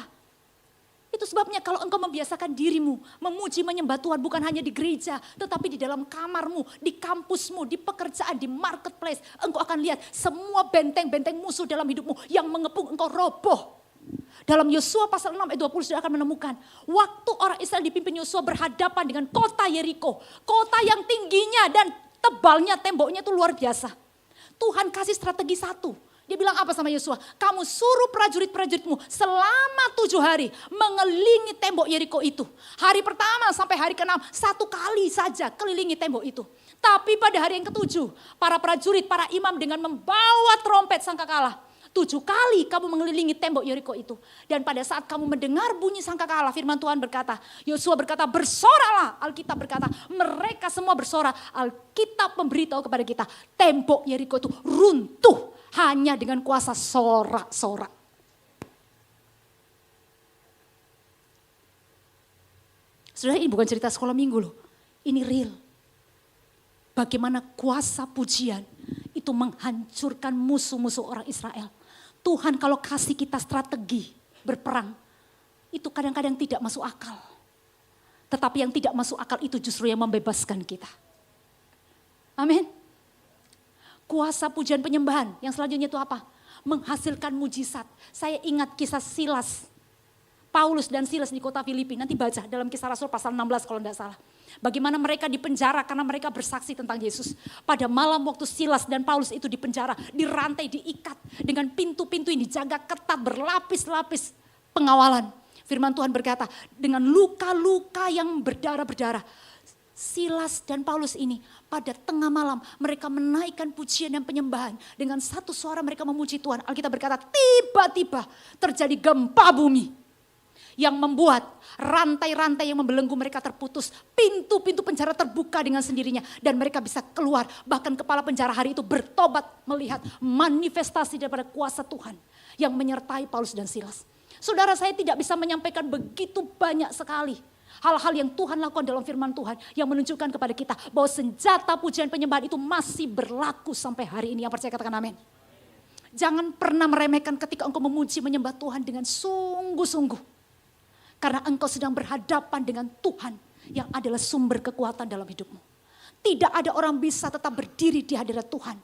Itu sebabnya kalau engkau membiasakan dirimu memuji menyembah Tuhan bukan hanya di gereja, tetapi di dalam kamarmu, di kampusmu, di pekerjaan, di marketplace. Engkau akan lihat semua benteng-benteng musuh dalam hidupmu yang mengepung engkau roboh. Dalam Yosua pasal 6 ayat 20 sudah akan menemukan. Waktu orang Israel dipimpin Yosua berhadapan dengan kota Yeriko. Kota yang tingginya dan tebalnya temboknya itu luar biasa. Tuhan kasih strategi satu. Dia bilang apa sama Yosua? Kamu suruh prajurit-prajuritmu selama 7 hari mengelilingi tembok Yeriko itu. Hari pertama sampai hari ke-6 1 kali saja kelilingi tembok itu. Tapi pada hari yang ke-7 para prajurit, para imam dengan membawa trompet sangkakala. 7 kali kamu mengelilingi tembok Yeriko itu. Dan pada saat kamu mendengar bunyi sangkakala, firman Tuhan berkata, Yosua berkata, bersoralah. Alkitab berkata, mereka semua bersorak. Alkitab memberitahu kepada kita, tembok Yeriko itu runtuh hanya dengan kuasa sorak-sorak. Saudara, ini bukan cerita sekolah minggu loh. Ini real. Bagaimana kuasa pujian itu menghancurkan musuh-musuh orang Israel. Tuhan kalau kasih kita strategi berperang, itu kadang-kadang tidak masuk akal. Tetapi yang tidak masuk akal itu justru yang membebaskan kita. Amin. Kuasa pujian penyembahan yang selanjutnya itu apa? Menghasilkan mujizat. Saya ingat kisah Silas. Paulus dan Silas di kota Filipi. Nanti baca dalam Kisah Rasul pasal 16 kalau tidak salah. Bagaimana mereka dipenjara karena mereka bersaksi tentang Yesus. Pada malam waktu Silas dan Paulus itu dipenjara, dirantai, diikat. Dengan pintu-pintu ini dijaga ketat, berlapis-lapis pengawalan. Firman Tuhan berkata, dengan luka-luka yang berdarah-berdarah. Silas dan Paulus ini pada tengah malam mereka menaikkan pujian dan penyembahan. Dengan satu suara mereka memuji Tuhan. Alkitab berkata, tiba-tiba terjadi gempa bumi. Yang membuat rantai-rantai yang membelenggu mereka terputus. Pintu-pintu penjara terbuka dengan sendirinya. Dan mereka bisa keluar. Bahkan kepala penjara hari itu bertobat melihat manifestasi daripada kuasa Tuhan. Yang menyertai Paulus dan Silas. Saudara, saya tidak bisa menyampaikan begitu banyak sekali. Hal-hal yang Tuhan lakukan dalam firman Tuhan. Yang menunjukkan kepada kita bahwa senjata pujian penyembahan itu masih berlaku sampai hari ini. Yang percaya katakan amin. Jangan pernah meremehkan ketika engkau memuji menyembah Tuhan dengan sungguh-sungguh. Karena engkau sedang berhadapan dengan Tuhan yang adalah sumber kekuatan dalam hidupmu. Tidak ada orang bisa tetap berdiri di hadirat Tuhan.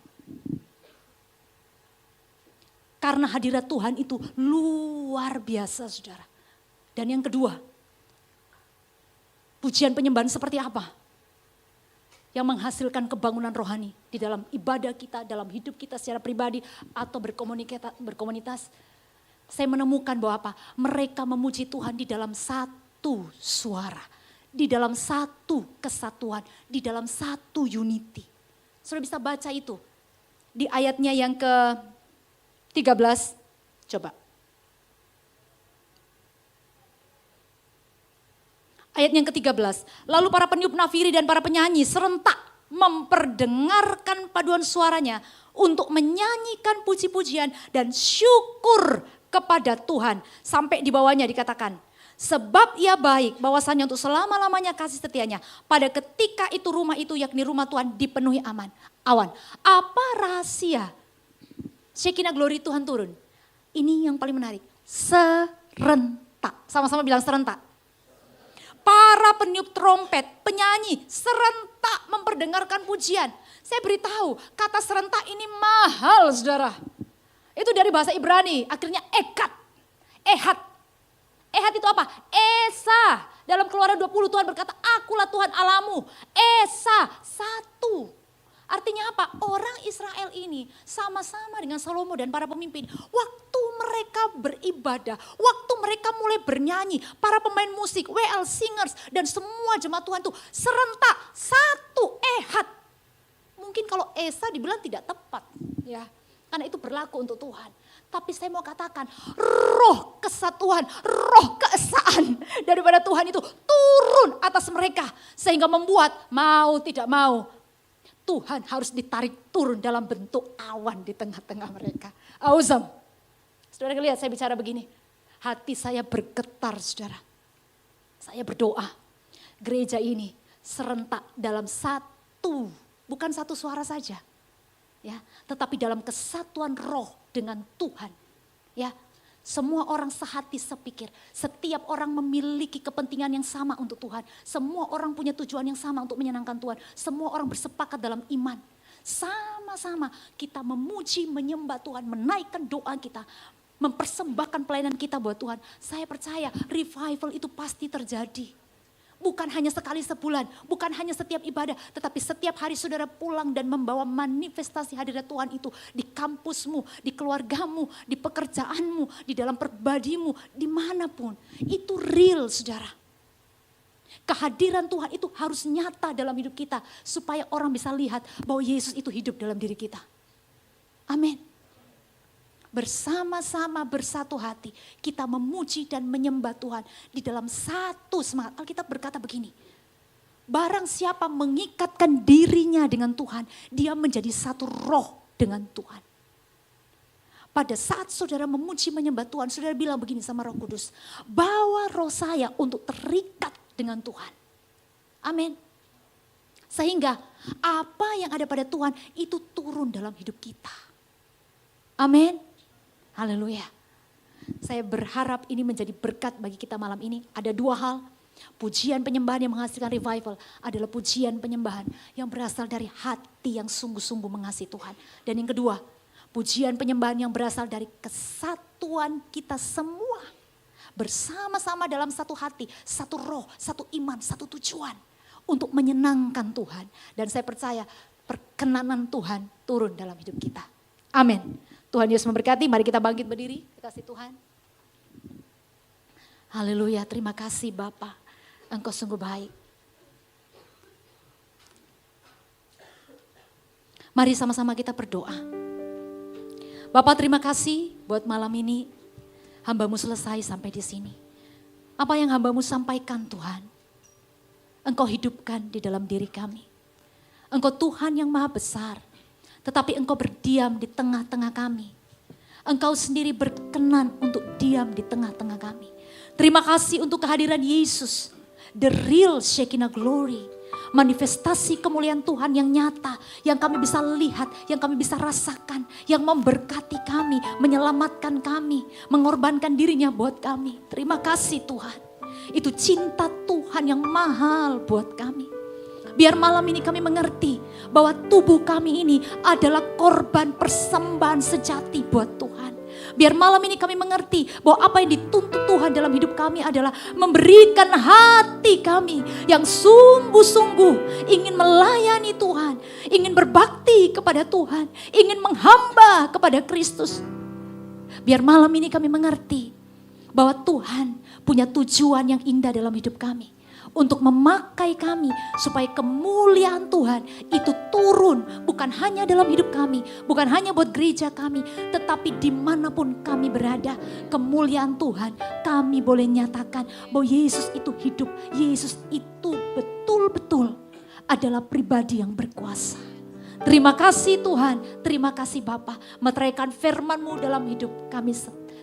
Karena hadirat Tuhan itu luar biasa, saudara. Dan yang kedua, pujian penyembahan seperti apa? Yang menghasilkan kebangunan rohani di dalam ibadah kita, dalam hidup kita secara pribadi atau berkomunitas. Saya menemukan bahwa apa? Mereka memuji Tuhan di dalam satu suara. Di dalam satu kesatuan. Di dalam satu unity. Sudah bisa baca itu. Di ayatnya yang ke-13. Coba. Ayat yang ke-13. Lalu para peniup nafiri dan para penyanyi serentak memperdengarkan paduan suaranya untuk menyanyikan puji-pujian dan syukur kepada Tuhan. Sampai di bawahnya dikatakan, sebab ia baik bahwasanya untuk selama-lamanya kasih setianya. Pada ketika itu rumah itu yakni rumah Tuhan dipenuhi awan. Apa rahasia Shekinah Glory Tuhan turun? Ini yang paling menarik. Serentak. Sama-sama bilang serentak. Para peniup trompet, penyanyi serentak memperdengarkan pujian. Saya beritahu kata serentak ini mahal, saudara. Itu dari bahasa Ibrani, akhirnya ekat, ehad. Ehad itu apa? Esa. Dalam Keluaran 20 Tuhan berkata, akulah Tuhan Allahmu. Esa, satu. Artinya apa? Orang Israel ini sama-sama dengan Salomo dan para pemimpin. Waktu mereka beribadah, waktu mereka mulai bernyanyi, para pemain musik, WL singers dan semua jemaat Tuhan itu serentak, satu, ehad. Mungkin kalau Esa dibilang tidak tepat, ya. Karena itu berlaku untuk Tuhan. Tapi saya mau katakan roh kesatuan, roh keesaan daripada Tuhan itu turun atas mereka. Sehingga membuat mau tidak mau Tuhan harus ditarik turun dalam bentuk awan di tengah-tengah mereka. Awesome. Saudara lihat saya bicara begini. Hati saya bergetar, saudara. Saya berdoa. Gereja ini serentak dalam satu, bukan satu suara saja. ya, tetapi dalam kesatuan roh dengan Tuhan. Ya, semua orang sehati sepikir, setiap orang memiliki kepentingan yang sama untuk Tuhan. Semua orang punya tujuan yang sama untuk menyenangkan Tuhan. Semua orang bersepakat dalam iman. Sama-sama kita memuji, menyembah Tuhan, menaikkan doa kita, mempersembahkan pelayanan kita buat Tuhan. Saya percaya revival itu pasti terjadi. Bukan hanya sekali sebulan, bukan hanya setiap ibadah, tetapi setiap hari saudara pulang dan membawa manifestasi hadirat Tuhan itu di kampusmu, di keluargamu, di pekerjaanmu, di dalam pribadimu, dimanapun. Itu real saudara. Kehadiran Tuhan itu harus nyata dalam hidup kita supaya orang bisa lihat bahwa Yesus itu hidup dalam diri kita. Amin. Bersama-sama bersatu hati kita memuji dan menyembah Tuhan di dalam satu semangat. Alkitab berkata begini, barang siapa mengikatkan dirinya dengan Tuhan, dia menjadi satu roh dengan Tuhan. Pada saat saudara memuji menyembah Tuhan, saudara bilang begini sama Roh Kudus, bawa roh saya untuk terikat dengan Tuhan. Amin. Sehingga apa yang ada pada Tuhan itu turun dalam hidup kita. Amin. Haleluya. Saya berharap ini menjadi berkat bagi kita malam ini. Ada dua hal. Pujian penyembahan yang menghasilkan revival adalah pujian penyembahan yang berasal dari hati yang sungguh-sungguh mengasihi Tuhan. Dan yang kedua, pujian penyembahan yang berasal dari kesatuan kita semua. Bersama-sama dalam satu hati, satu roh, satu iman, satu tujuan. Untuk menyenangkan Tuhan. Dan saya percaya perkenanan Tuhan turun dalam hidup kita. Amin. Tuhan Yesus memberkati, mari kita bangkit berdiri, kasih Tuhan. Haleluya, terima kasih Bapa, Engkau sungguh baik. Mari sama-sama kita berdoa. Bapa terima kasih buat malam ini, hamba-Mu selesai sampai di sini. Apa yang hamba-Mu sampaikan Tuhan, Engkau hidupkan di dalam diri kami. Engkau Tuhan yang maha besar. Tetapi Engkau berdiam di tengah-tengah kami. Engkau sendiri berkenan untuk diam di tengah-tengah kami. Terima kasih untuk kehadiran Yesus. The real Shekinah glory. Manifestasi kemuliaan Tuhan yang nyata. Yang kami bisa lihat, yang kami bisa rasakan. Yang memberkati kami, menyelamatkan kami. Mengorbankan dirinya buat kami. Terima kasih Tuhan. Itu cinta Tuhan yang mahal buat kami. Biar malam ini kami mengerti bahwa tubuh kami ini adalah korban persembahan sejati buat Tuhan. Biar malam ini kami mengerti bahwa apa yang dituntut Tuhan dalam hidup kami adalah memberikan hati kami yang sungguh-sungguh ingin melayani Tuhan, ingin berbakti kepada Tuhan, ingin menghamba kepada Kristus. Biar malam ini kami mengerti bahwa Tuhan punya tujuan yang indah dalam hidup kami. Untuk memakai kami supaya kemuliaan Tuhan itu turun bukan hanya dalam hidup kami, bukan hanya buat gereja kami, tetapi dimanapun kami berada, kemuliaan Tuhan kami boleh nyatakan bahwa Yesus itu hidup, Yesus itu betul-betul adalah pribadi yang berkuasa. Terima kasih Tuhan, terima kasih Bapa, meteraikan firman-Mu dalam hidup kami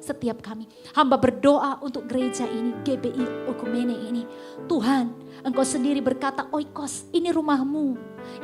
setiap kami. Hamba berdoa untuk gereja ini, GBI Okumene ini. Tuhan, Engkau sendiri berkata, Oikos, ini rumah-Mu,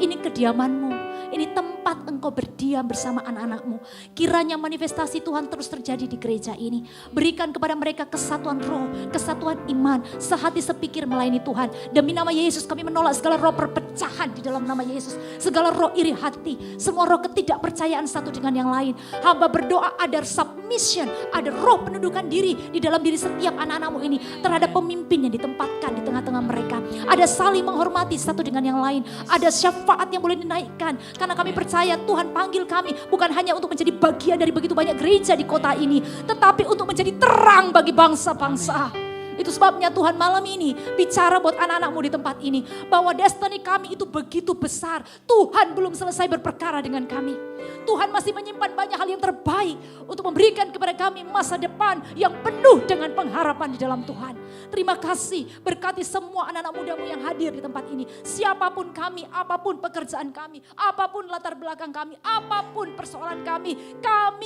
ini kediaman-Mu, ini tempat Engkau berdiam bersama anak-anak-Mu. Kiranya manifestasi Tuhan terus terjadi di gereja ini. Berikan kepada mereka kesatuan roh, kesatuan iman, sehati sepikir melayani Tuhan. Demi nama Yesus kami menolak segala roh perpecahan di dalam nama Yesus. Segala roh iri hati, semua roh ketidakpercayaan satu dengan yang lain. Hamba berdoa ada submission, ada roh penundukan diri di dalam diri setiap anak-anak-Mu ini terhadap pemimpin yang ditempatkan di tengah-tengah mereka. Ada saling menghormati satu dengan yang lain. Ada syafaat yang boleh dinaikkan. Karena kami percaya Tuhan panggil kami bukan hanya untuk menjadi bagian dari begitu banyak gereja di kota ini, tetapi untuk menjadi terang bagi bangsa-bangsa. Itu sebabnya Tuhan malam ini bicara buat anak-anak-Mu di tempat ini. Bahwa destiny kami itu begitu besar. Tuhan belum selesai berperkara dengan kami. Tuhan masih menyimpan banyak hal yang terbaik untuk memberikan kepada kami masa depan yang penuh dengan pengharapan di dalam Tuhan. Terima kasih, berkati semua anak-anak muda-Mu yang hadir di tempat ini. Siapapun kami, apapun pekerjaan kami, apapun latar belakang kami, apapun persoalan kami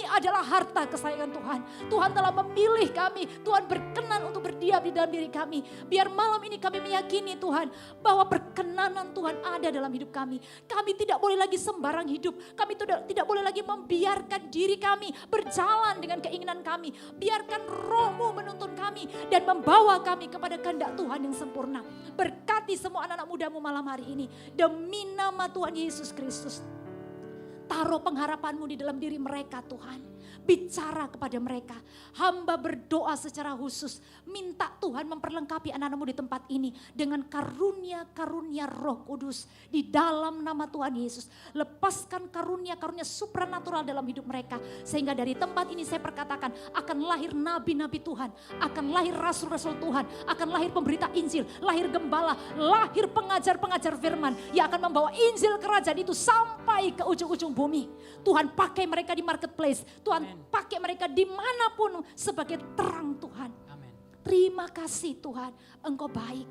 adalah harta kesayangan Tuhan. Tuhan telah memilih kami, Tuhan berkenan untuk berdiam di dalam diri kami. Biar malam ini kami meyakini Tuhan bahwa perkenanan Tuhan ada dalam hidup kami. Kami tidak boleh lagi sembarang hidup. Kami tidak boleh lagi membiarkan diri kami berjalan dengan keinginan kami. Biarkan Roh-Mu menuntun kami dan membawa kami kepada kehendak Tuhan yang sempurna. Berkati semua anak-anak muda-Mu malam hari ini. Demi nama Tuhan Yesus Kristus. Taruh pengharapan-Mu di dalam diri mereka Tuhan. Bicara kepada mereka. Hamba berdoa secara khusus. Minta Tuhan memperlengkapi anak-anak-Mu di tempat ini. Dengan karunia-karunia Roh Kudus. Di dalam nama Tuhan Yesus. Lepaskan karunia-karunia supranatural dalam hidup mereka. Sehingga dari tempat ini saya perkatakan. Akan lahir nabi-nabi Tuhan. Akan lahir rasul-rasul Tuhan. Akan lahir pemberita Injil. Lahir gembala. Lahir pengajar-pengajar firman. Yang akan membawa Injil kerajaan itu sampai ke ujung-ujung bumi. Tuhan pakai mereka di marketplace. Tuhan pakai mereka dimanapun sebagai terang Tuhan. Amin. Terima kasih Tuhan, Engkau baik.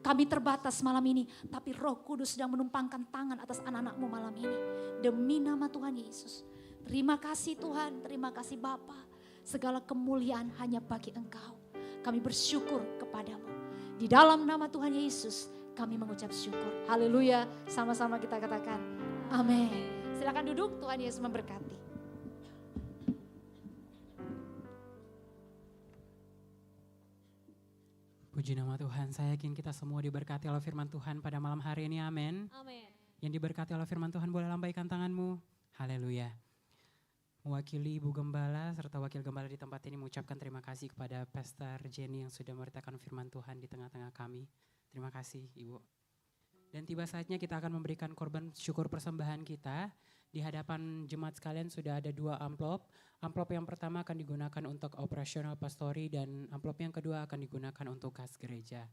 Kami terbatas malam ini, tapi Roh Kudus sedang menumpangkan tangan atas anak-anak-Mu malam ini. Demi nama Tuhan Yesus. Terima kasih Tuhan, terima kasih Bapa. Segala kemuliaan hanya bagi Engkau. Kami bersyukur kepadamu. Di dalam nama Tuhan Yesus kami mengucap syukur. Haleluya, sama-sama kita katakan amin. Silakan duduk, Tuhan Yesus memberkati. Puji nama Tuhan, saya yakin kita semua diberkati oleh firman Tuhan pada malam hari ini, amin. Amin. Yang diberkati oleh firman Tuhan boleh lambaikan tanganmu, haleluya. Mewakili Ibu Gembala serta Wakil Gembala di tempat ini mengucapkan terima kasih kepada Pastor Jenny yang sudah memberitakan firman Tuhan di tengah-tengah kami. Terima kasih Ibu. Dan tiba saatnya kita akan memberikan korban syukur persembahan kita. Di hadapan jemaat sekalian sudah ada 2 amplop. Amplop yang pertama akan digunakan untuk operasional pastori dan amplop yang kedua akan digunakan untuk kas gereja.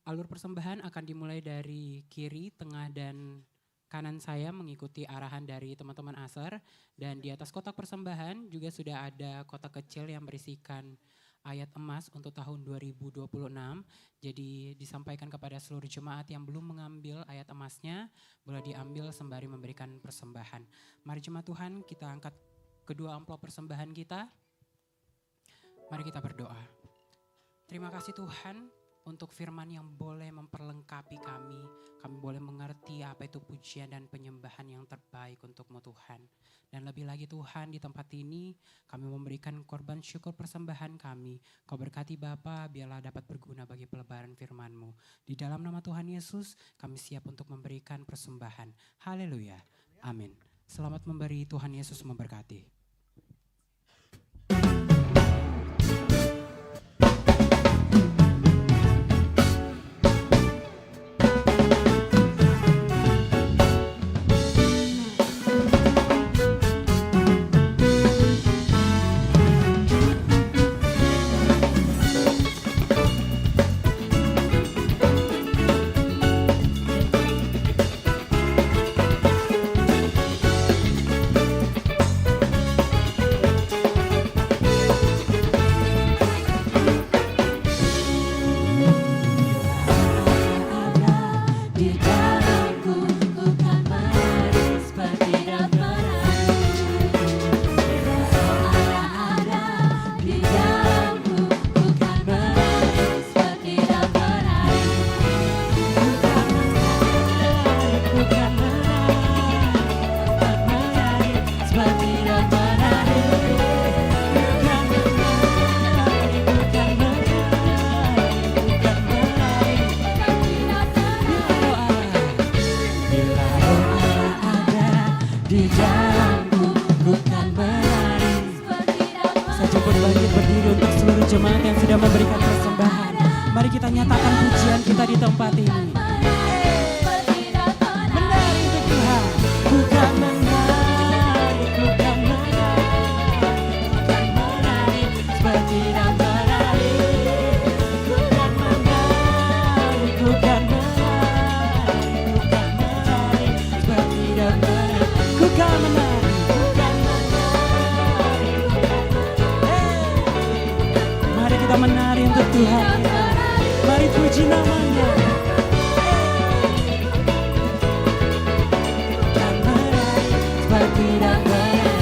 Alur persembahan akan dimulai dari kiri, tengah dan kanan saya mengikuti arahan dari teman-teman Aser. Dan di atas kotak persembahan juga sudah ada kotak kecil yang berisikan ayat emas untuk tahun 2026. Jadi disampaikan kepada seluruh jemaat yang belum mengambil ayat emasnya, boleh diambil sembari memberikan persembahan. Mari jemaat Tuhan, kita angkat kedua amplop persembahan kita. Mari kita berdoa. Terima kasih Tuhan untuk firman yang boleh memperlengkapi kami. Kami boleh mengerti apa itu pujian dan penyembahan yang terbaik untuk-Mu Tuhan. Dan lebih lagi Tuhan, di tempat ini kami memberikan korban syukur persembahan kami. Kau berkati Bapa, biarlah dapat berguna bagi pelebaran firman-Mu. Di dalam nama Tuhan Yesus kami siap untuk memberikan persembahan. Haleluya. Amin. Selamat memberi, Tuhan Yesus memberkati. Jemaat yang sudah memberikan persembahan, mari kita nyatakan pujian kita di tempat ini. Menari untuk Tuhan, bukan menari, bukan menari, seperti dan menari, bukan menari, bukan menari, seperti dan menari, bukan menari. Kita menari untuk Tuhan, mari puji namanya. Dan menari seperti dan menari.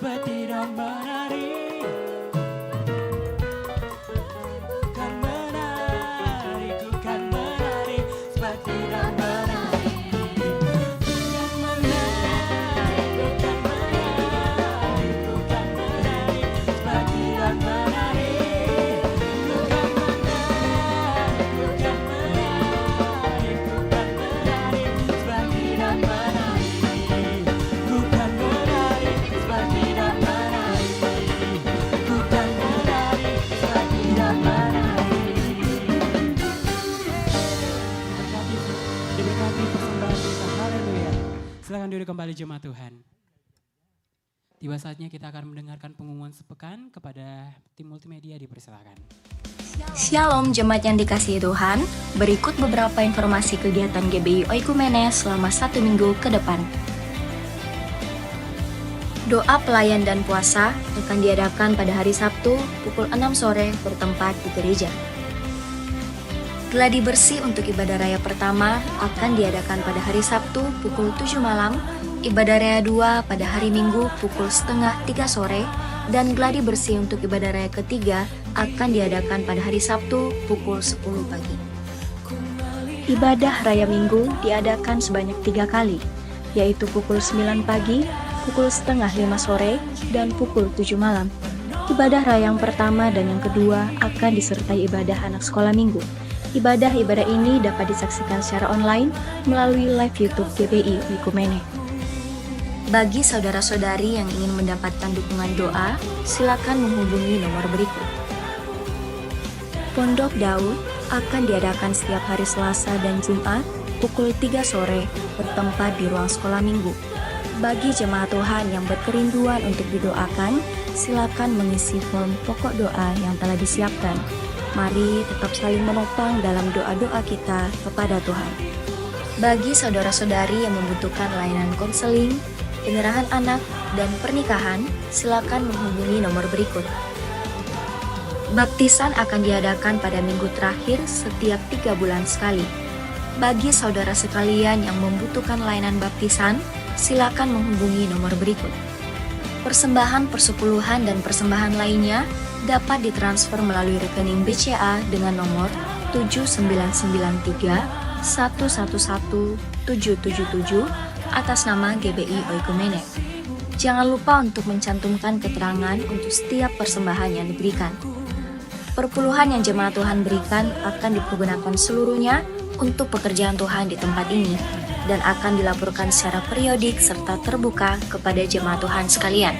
sebab tidak menari. Ku kan menari, ku kan menari, sebab tidak menari. Ku kan menari, ku kan menari, ku kan menari, sebab tidak menari. Ku kan menari, ku kan menari, ku kan menari, sebab tidak menari. Ku kan menari, sebab tidak menari. Ku kan menari, sebab tidak menari. Diberkati persembahan kita, haleluya. Silakan duduk kembali jemaat Tuhan. Tiba saatnya kita akan mendengarkan pengumuman sepekan kepada tim multimedia, dipersilakan. Shalom jemaat yang dikasihi Tuhan, berikut beberapa informasi kegiatan GBI Oikumene selama 1 minggu ke depan. Doa pelayan dan puasa akan diadakan pada hari Sabtu pukul 6 sore bertempat di gereja. Gladi bersih untuk ibadah raya pertama akan diadakan pada hari Sabtu pukul 7 malam, ibadah raya 2 pada hari Minggu pukul setengah 3 sore, dan gladi bersih untuk ibadah raya ketiga akan diadakan pada hari Sabtu pukul 10 pagi. Ibadah raya Minggu diadakan sebanyak 3 kali, yaitu pukul 9 pagi, pukul setengah 5 sore, dan pukul 7 malam. Ibadah raya yang pertama dan yang kedua akan disertai ibadah anak sekolah minggu. Ibadah-ibadah ini dapat disaksikan secara online melalui live YouTube GBI Oikumene. Bagi saudara-saudari yang ingin mendapatkan dukungan doa, silakan menghubungi nomor berikut. Pondok Daud akan diadakan setiap hari Selasa dan Jumat pukul 3 sore bertempat di ruang sekolah minggu. Bagi jemaat Tuhan yang berkerinduan untuk didoakan, silakan mengisi form pokok doa yang telah disiapkan. Mari tetap saling menopang dalam doa-doa kita kepada Tuhan. Bagi saudara-saudari yang membutuhkan layanan konseling, penyerahan anak, dan pernikahan, silakan menghubungi nomor berikut. Baptisan akan diadakan pada minggu terakhir setiap 3 bulan sekali. Bagi saudara sekalian yang membutuhkan layanan baptisan, silakan menghubungi nomor berikut. Persembahan persepuluhan dan persembahan lainnya dapat ditransfer melalui rekening BCA dengan nomor 7993 111 777 atas nama GBI Oikumene. Jangan lupa untuk mencantumkan keterangan untuk setiap persembahan yang diberikan. Perpuluhan yang jemaat Tuhan berikan akan dipergunakan seluruhnya untuk pekerjaan Tuhan di tempat ini dan akan dilaporkan secara periodik serta terbuka kepada jemaat Tuhan sekalian.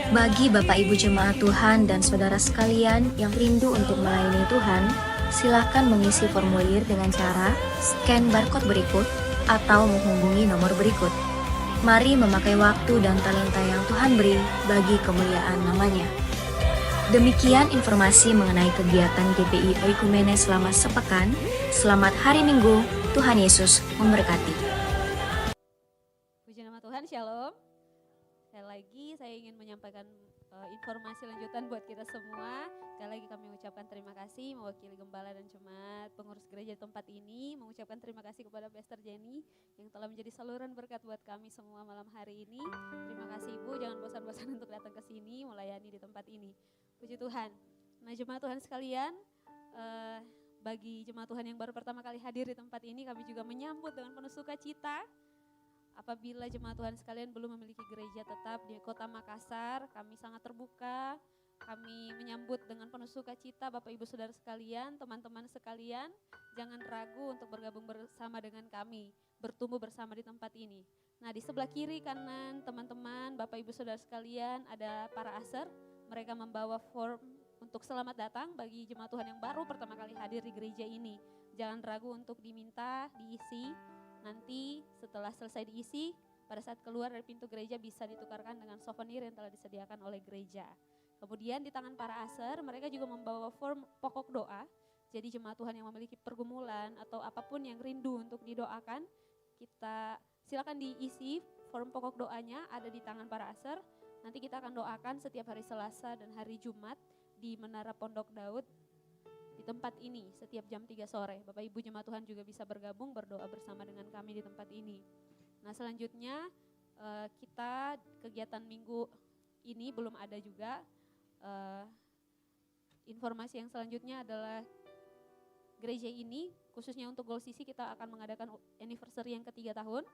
Bagi Bapak Ibu jemaat Tuhan dan saudara sekalian yang rindu untuk melayani Tuhan, silakan mengisi formulir dengan cara scan barcode berikut atau menghubungi nomor berikut. Mari memakai waktu dan talenta yang Tuhan beri bagi kemuliaan namanya. Demikian informasi mengenai kegiatan GBI Oikumene selama sepekan. Selamat hari Minggu, Tuhan Yesus memberkati. Puji nama Tuhan, shalom. Sekali lagi saya ingin menyampaikan informasi lanjutan buat kita semua. Sekali lagi kami mengucapkan terima kasih mewakili Gembala dan Jemaat Pengurus Gereja di tempat ini. Mengucapkan terima kasih kepada Pastor Jenny yang telah menjadi saluran berkat buat kami semua malam hari ini. Terima kasih Ibu, jangan bosan-bosan untuk datang ke sini melayani di tempat ini. Puji Tuhan. Nah jemaat Tuhan sekalian, bagi jemaat Tuhan yang baru pertama kali hadir di tempat ini, kami juga menyambut dengan penuh sukacita. Apabila jemaat Tuhan sekalian belum memiliki gereja tetap di Kota Makassar, kami sangat terbuka. Kami menyambut dengan penuh sukacita Bapak Ibu Saudara sekalian, teman-teman sekalian. Jangan ragu untuk bergabung bersama dengan kami, bertumbuh bersama di tempat ini. Nah di sebelah kiri kanan teman-teman, Bapak Ibu Saudara sekalian ada para aser. Mereka membawa form untuk selamat datang bagi jemaat Tuhan yang baru pertama kali hadir di gereja ini. Jangan ragu untuk diminta, diisi. Nanti setelah selesai diisi, pada saat keluar dari pintu gereja bisa ditukarkan dengan souvenir yang telah disediakan oleh gereja. Kemudian di tangan para aser, mereka juga membawa form pokok doa. Jadi jemaat Tuhan yang memiliki pergumulan atau apapun yang rindu untuk didoakan, kita silakan diisi form pokok doanya ada di tangan para aser. Nanti kita akan doakan setiap hari Selasa dan hari Jumat di Menara Pondok Daud. Di tempat ini setiap jam 3 sore. Bapak Ibu jemaat Tuhan juga bisa bergabung berdoa bersama dengan kami di tempat ini. Nah selanjutnya kita kegiatan minggu ini belum ada juga. Informasi yang selanjutnya adalah gereja ini khususnya untuk Gold CC kita akan mengadakan anniversary yang ke-3 tahun.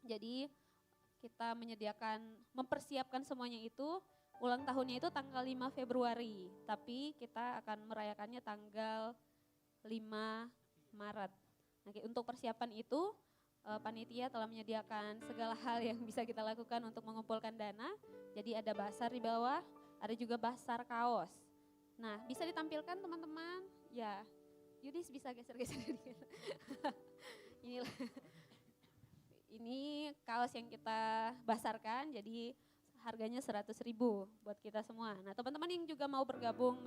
Jadi kita mempersiapkan semuanya itu, ulang tahunnya itu tanggal 5 Februari, tapi kita akan merayakannya tanggal 5 Maret. Nah, untuk persiapan itu panitia telah menyediakan segala hal yang bisa kita lakukan untuk mengumpulkan dana. Jadi ada basar di bawah, ada juga basar kaos. Nah, bisa ditampilkan teman-teman? Ya, Yudis bisa geser-geser dikit. Inilah. Ini kaos yang kita basarkan, jadi harganya 100.000 buat kita semua. Nah, teman-teman yang juga mau bergabung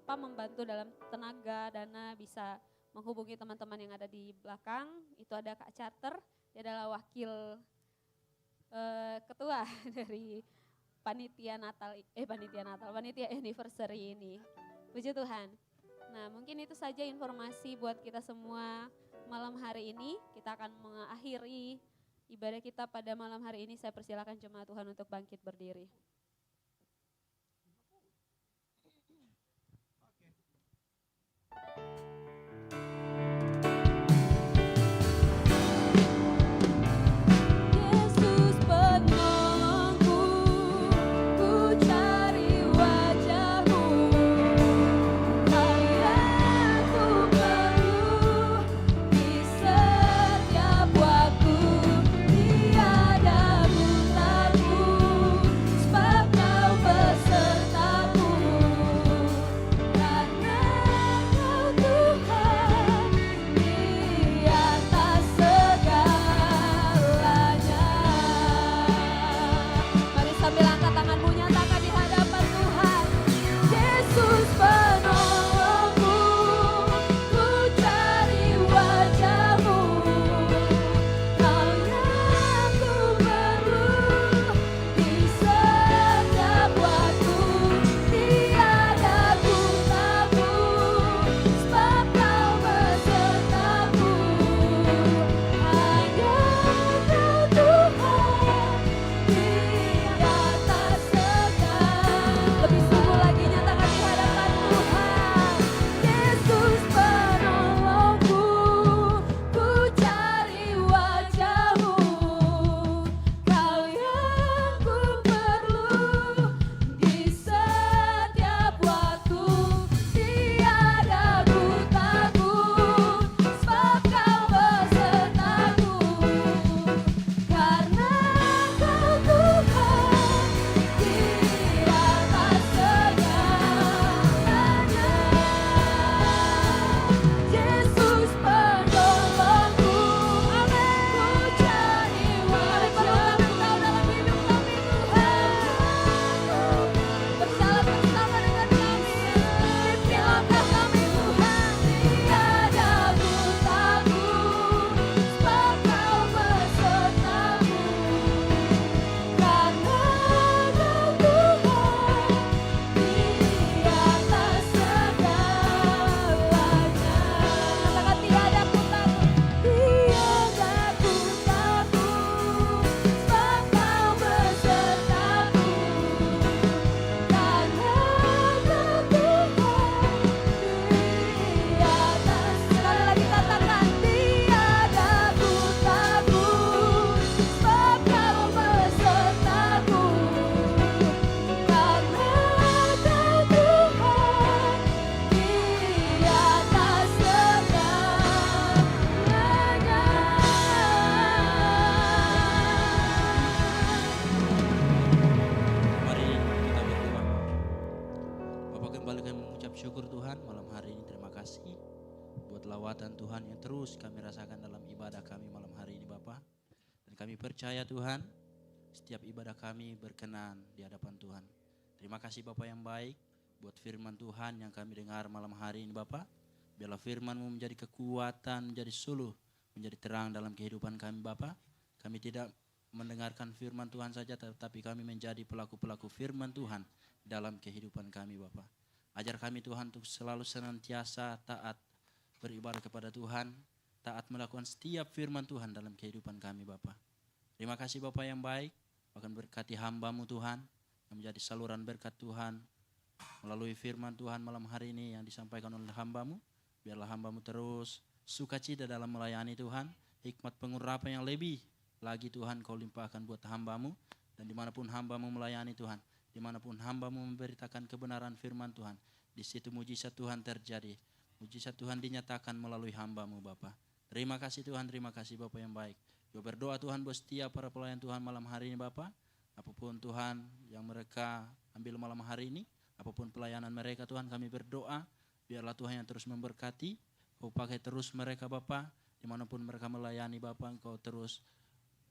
membantu dalam tenaga, dana, bisa menghubungi teman-teman yang ada di belakang. Itu ada Kak Charter, dia adalah wakil ketua dari panitia anniversary ini. Puji Tuhan. Nah, mungkin itu saja informasi buat kita semua malam hari ini. Kita akan mengakhiri ibadah kita pada malam hari ini. Saya persilakan jemaat Tuhan untuk bangkit berdiri. Yesus penolongku, ku cari wajah-Mu. Kau yang ku perlu di setiap waktu. Tiada ku takut, sebab Kau besertaku. Karena Kau Tuhan di atas segalanya. Mari sambil angkat tanganmu, nyatakan di hadapan Tuhan. Yesus penolongku, ku cari wajah-Mu. Kau yang ku perlu di setiap waktu. Tiada ku takut, sebab Kau besertaku. Hanya Kau Tuhan di atas segala. Lebih sungguh lagi nyatakan di hadapan Tuhan. Yesus penolongku, ku cari wajah-Mu. Kau yang ku perlu di setiap waktu. Tiada ku takut, sebab Kau besertaku. Karena Kau Tuhan di atas segalanya. Yesus penolongku, amin. Ku cari wajah-Mu. Kau dalam hidup kami Tuhan. Berjalan bersama dengan kami. Pimpin langkah kami Tuhan. Tiada ku takut, sebab Kau besertaku. Karena Kau Tuhan di atas segalanya. Katakan tiada ku takut, tiada ku takut, sebab Kau besertaku. Karena Kau Tuhan di atas. Sekali lagi katakan tiada ku takut, sebab Kau besertaku. Karena Kau Tuhan di atas segalanya. Mari kita berdoa. Bapak, kembali kami mengucap syukur Tuhan malam hari ini. Terima kasih buat lawatan Tuhan yang terus kami rasakan dalam ibadah kami malam hari ini Bapak. Dan kami percaya Tuhan, setiap ibadah kami berkenan di hadapan Tuhan. Terima kasih Bapak yang baik buat firman Tuhan yang kami dengar malam hari ini Bapak. Biarlah firman-Mu menjadi kekuatan, menjadi suluh, menjadi terang dalam kehidupan kami Bapak. Kami tidak mendengarkan firman Tuhan saja, tetapi kami menjadi pelaku-pelaku firman Tuhan dalam kehidupan kami Bapak. Ajar kami Tuhan untuk selalu senantiasa taat beribadah kepada Tuhan, taat melakukan setiap firman Tuhan dalam kehidupan kami Bapak. Terima kasih Bapak yang baik, bahkan berkati hamba-Mu Tuhan, yang menjadi saluran berkat Tuhan melalui firman Tuhan malam hari ini yang disampaikan oleh hamba-Mu. Biarlah hamba-Mu terus sukacita dalam melayani Tuhan, hikmat pengurapan yang lebih lagi Tuhan Kau limpahkan buat hamba-Mu. Dan dimanapun hamba-Mu melayani Tuhan, dimanapun hamba-Mu memberitakan kebenaran firman Tuhan, di situ mujizat Tuhan terjadi. Mujizat Tuhan dinyatakan melalui hamba-Mu Bapa. Terima kasih Tuhan, terima kasih Bapa yang baik. Yo berdoa Tuhan buat setiap para pelayan Tuhan malam hari ini Bapa. Apapun Tuhan yang mereka ambil malam hari ini, apapun pelayanan mereka Tuhan, kami berdoa biarlah Tuhan yang terus memberkati. Kau pakai terus mereka Bapa, dimanapun mereka melayani Bapa, Engkau terus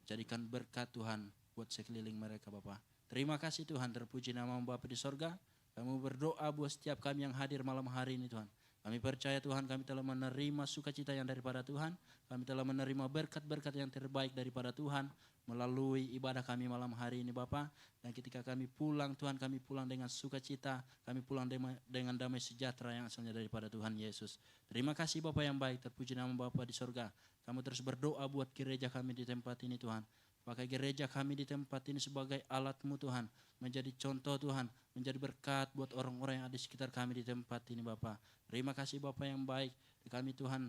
jadikan berkat Tuhan buat sekeliling mereka Bapa. Terima kasih Tuhan, terpuji nama-Mu Bapa di sorga. Kami berdoa buat setiap kami yang hadir malam hari ini Tuhan. Kami percaya Tuhan kami telah menerima sukacita yang daripada Tuhan. Kami telah menerima berkat-berkat yang terbaik daripada Tuhan melalui ibadah kami malam hari ini Bapa. Dan ketika kami pulang Tuhan, kami pulang dengan sukacita. Kami pulang dengan damai sejahtera yang asalnya daripada Tuhan Yesus. Terima kasih Bapa yang baik, terpuji nama Bapa di sorga. Kamu terus berdoa buat gereja kami di tempat ini Tuhan. Pakai gereja kami di tempat ini sebagai alat-Mu Tuhan. Menjadi contoh Tuhan, menjadi berkat buat orang-orang yang ada di sekitar kami di tempat ini Bapa. Terima kasih Bapa yang baik. Kami Tuhan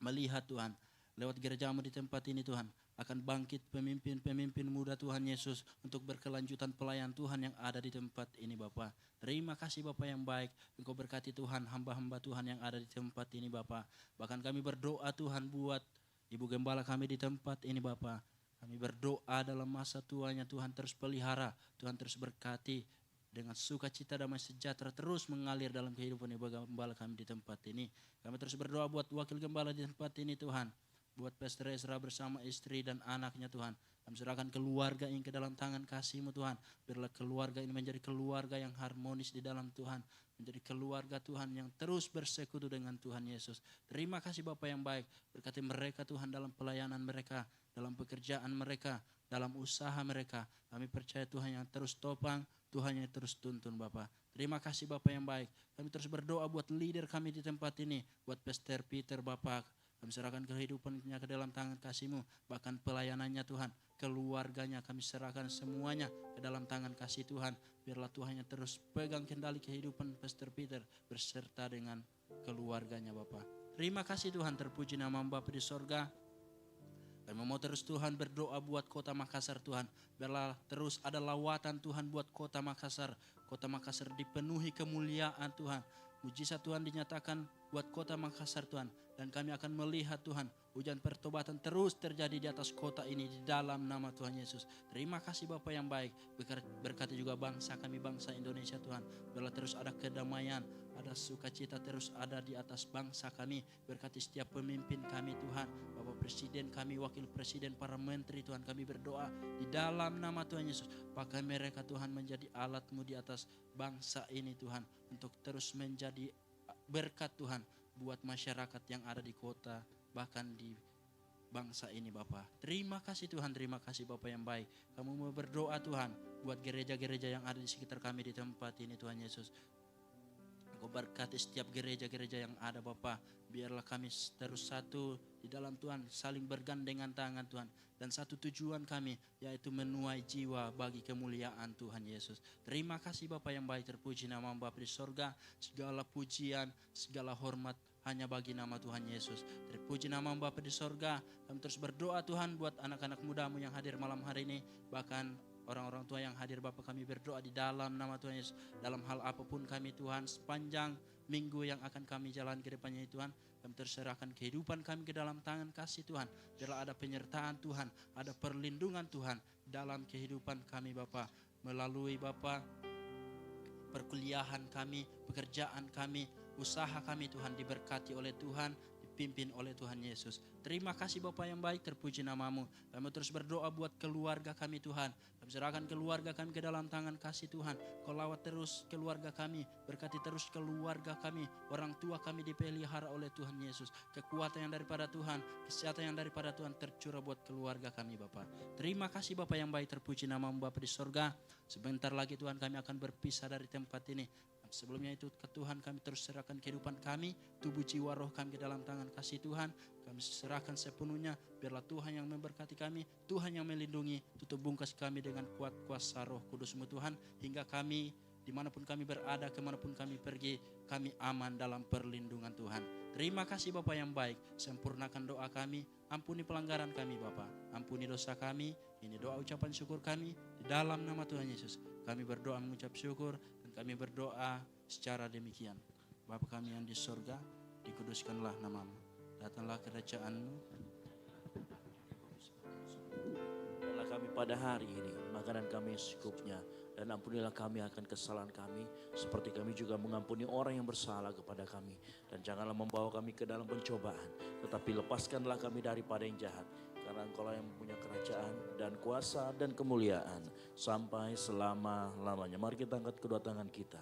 melihat Tuhan, lewat gereja-Mu di tempat ini Tuhan, akan bangkit pemimpin-pemimpin muda Tuhan Yesus untuk berkelanjutan pelayan Tuhan yang ada di tempat ini Bapa. Terima kasih Bapa yang baik. Engkau berkati Tuhan hamba-hamba Tuhan yang ada di tempat ini Bapa. Bahkan kami berdoa Tuhan buat Ibu Gembala kami di tempat ini Bapa. Kami berdoa dalam masa tuanya Tuhan terus pelihara, Tuhan terus berkati dengan sukacita damai sejahtera terus mengalir dalam kehidupan Ibu Gembala kami di tempat ini. Kami terus berdoa buat wakil gembala di tempat ini Tuhan. Buat Pastor Ezra bersama istri dan anaknya Tuhan. Kami serahkan keluarga ini ke dalam tangan kasih-Mu Tuhan. Biarlah keluarga ini menjadi keluarga yang harmonis di dalam Tuhan. Menjadi keluarga Tuhan yang terus bersekutu dengan Tuhan Yesus. Terima kasih Bapa yang baik. Berkati mereka Tuhan dalam pelayanan mereka, dalam pekerjaan mereka, dalam usaha mereka. Kami percaya Tuhan yang terus topang, Tuhan yang terus tuntun Bapa. Terima kasih Bapa yang baik. Kami terus berdoa buat leader kami di tempat ini. Buat Pastor Peter Bapa. Kami serahkan kehidupannya ke dalam tangan kasih-Mu. Bahkan pelayanannya Tuhan, keluarganya kami serahkan semuanya ke dalam tangan kasih Tuhan. Biarlah Tuhan yang terus pegang kendali kehidupan Pastor Peter berserta dengan keluarganya Bapa. Terima kasih Tuhan, terpuji nama Bapa di sorga. Kami mau terus Tuhan berdoa buat kota Makassar Tuhan. Biarlah terus ada lawatan Tuhan buat kota Makassar. Kota Makassar dipenuhi kemuliaan Tuhan. Mujizat Tuhan dinyatakan buat kota Makassar Tuhan. Dan kami akan melihat Tuhan, hujan pertobatan terus terjadi di atas kota ini di dalam nama Tuhan Yesus. Terima kasih Bapa yang baik. Berkati juga bangsa kami, bangsa Indonesia Tuhan. Biarlah terus ada kedamaian, ada sukacita terus ada di atas bangsa kami. Berkati setiap pemimpin kami Tuhan, Bapak Presiden kami, Wakil Presiden, para menteri Tuhan. Kami berdoa di dalam nama Tuhan Yesus. Pakai mereka Tuhan menjadi alat-Mu di atas bangsa ini Tuhan. Untuk terus menjadi berkat Tuhan buat masyarakat yang ada di kota, bahkan di bangsa ini Bapa. Terima kasih Tuhan, terima kasih Bapa yang baik. Kamu mau berdoa Tuhan buat gereja-gereja yang ada di sekitar kami di tempat ini Tuhan Yesus. Engkau berkati setiap gereja-gereja yang ada Bapa. Biarlah kami terus satu di dalam Tuhan, saling bergandengan tangan Tuhan. Dan satu tujuan kami, yaitu menuai jiwa bagi kemuliaan Tuhan Yesus. Terima kasih Bapa yang baik, terpuji nama Bapa di sorga. Segala pujian, segala hormat hanya bagi nama Tuhan Yesus. Terpuji nama Bapa di sorga. Kami terus berdoa Tuhan buat anak-anak muda-Mu yang hadir malam hari ini. Bahkan orang-orang tua yang hadir Bapa, kami berdoa di dalam nama Tuhan Yesus. Dalam hal apapun kami Tuhan, sepanjang minggu yang akan kami jalan ke depannya Tuhan, kami terserahkan kehidupan kami ke dalam tangan kasih Tuhan. Biarlah ada penyertaan Tuhan, ada perlindungan Tuhan dalam kehidupan kami Bapa. Melalui Bapa, perkuliahan kami, pekerjaan kami, usaha kami Tuhan diberkati oleh Tuhan, dipimpin oleh Tuhan Yesus. Terima kasih Bapa yang baik, terpuji nama-Mu. Kami terus berdoa buat keluarga kami Tuhan. Kami serahkan keluarga kami ke dalam tangan kasih Tuhan. Kau lawat terus keluarga kami, berkati terus keluarga kami. Orang tua kami dipelihara oleh Tuhan Yesus. Kekuatan yang daripada Tuhan, kesehatan yang daripada Tuhan tercurah buat keluarga kami Bapa. Terima kasih Bapa yang baik, terpuji nama-Mu Bapa di sorga. Sebentar lagi Tuhan kami akan berpisah dari tempat ini. Sebelumnya itu ke Tuhan kami terus serahkan kehidupan kami, tubuh jiwa roh kami ke dalam tangan kasih Tuhan. Kami serahkan sepenuhnya, biarlah Tuhan yang memberkati kami, Tuhan yang melindungi, tutup bungkas kami dengan kuat kuasa roh kudus-Mu Tuhan. Hingga kami dimanapun kami berada, kemanapun kami pergi, kami aman dalam perlindungan Tuhan. Terima kasih Bapa yang baik, sempurnakan doa kami, ampuni pelanggaran kami Bapa, ampuni dosa kami. Ini doa ucapan syukur kami, di dalam nama Tuhan Yesus. Kami berdoa mengucap syukur, dan kami berdoa secara demikian. Bapa kami yang di surga, dikuduskanlah nama-Mu, datanglah kerajaan-Mu. Berilah kami pada hari ini makanan kami secukupnya, dan ampunilah kami akan kesalahan kami, seperti kami juga mengampuni orang yang bersalah kepada kami. Dan janganlah membawa kami ke dalam pencobaan, tetapi lepaskanlah kami daripada yang jahat. Karena Engkau lah yang mempunyai kerajaan dan kuasa dan kemuliaan sampai selama-lamanya. Mari kita angkat kedua tangan kita.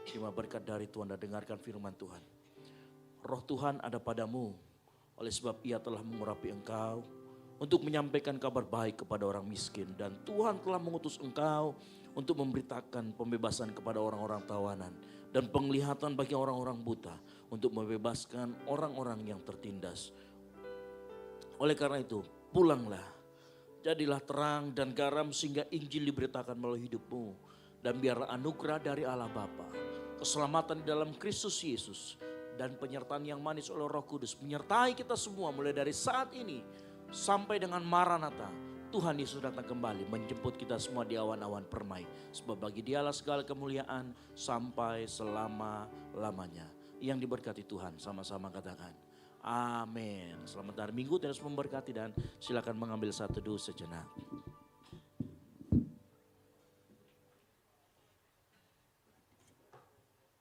Terima berkat dari Tuhan dan dengarkan firman Tuhan. Roh Tuhan ada padamu, oleh sebab Ia telah mengurapi engkau untuk menyampaikan kabar baik kepada orang miskin. Dan Tuhan telah mengutus engkau untuk memberitakan pembebasan kepada orang-orang tawanan dan penglihatan bagi orang-orang buta, untuk membebaskan orang-orang yang tertindas. Oleh karena itu, pulanglah, jadilah terang dan garam sehingga Injil diberitakan melalui hidupmu. Dan biarlah anugerah dari Allah Bapa, keselamatan di dalam Kristus Yesus, dan penyertaan yang manis oleh Roh Kudus menyertai kita semua mulai dari saat ini sampai dengan Maranatha. Tuhan Yesus datang kembali menjemput kita semua di awan-awan permai. Sebab bagi Dialah segala kemuliaan sampai selama-lamanya. Yang diberkati Tuhan, sama-sama katakan amin. Selamat hari Minggu, terus memberkati, dan silakan mengambil satu teduh sejenak.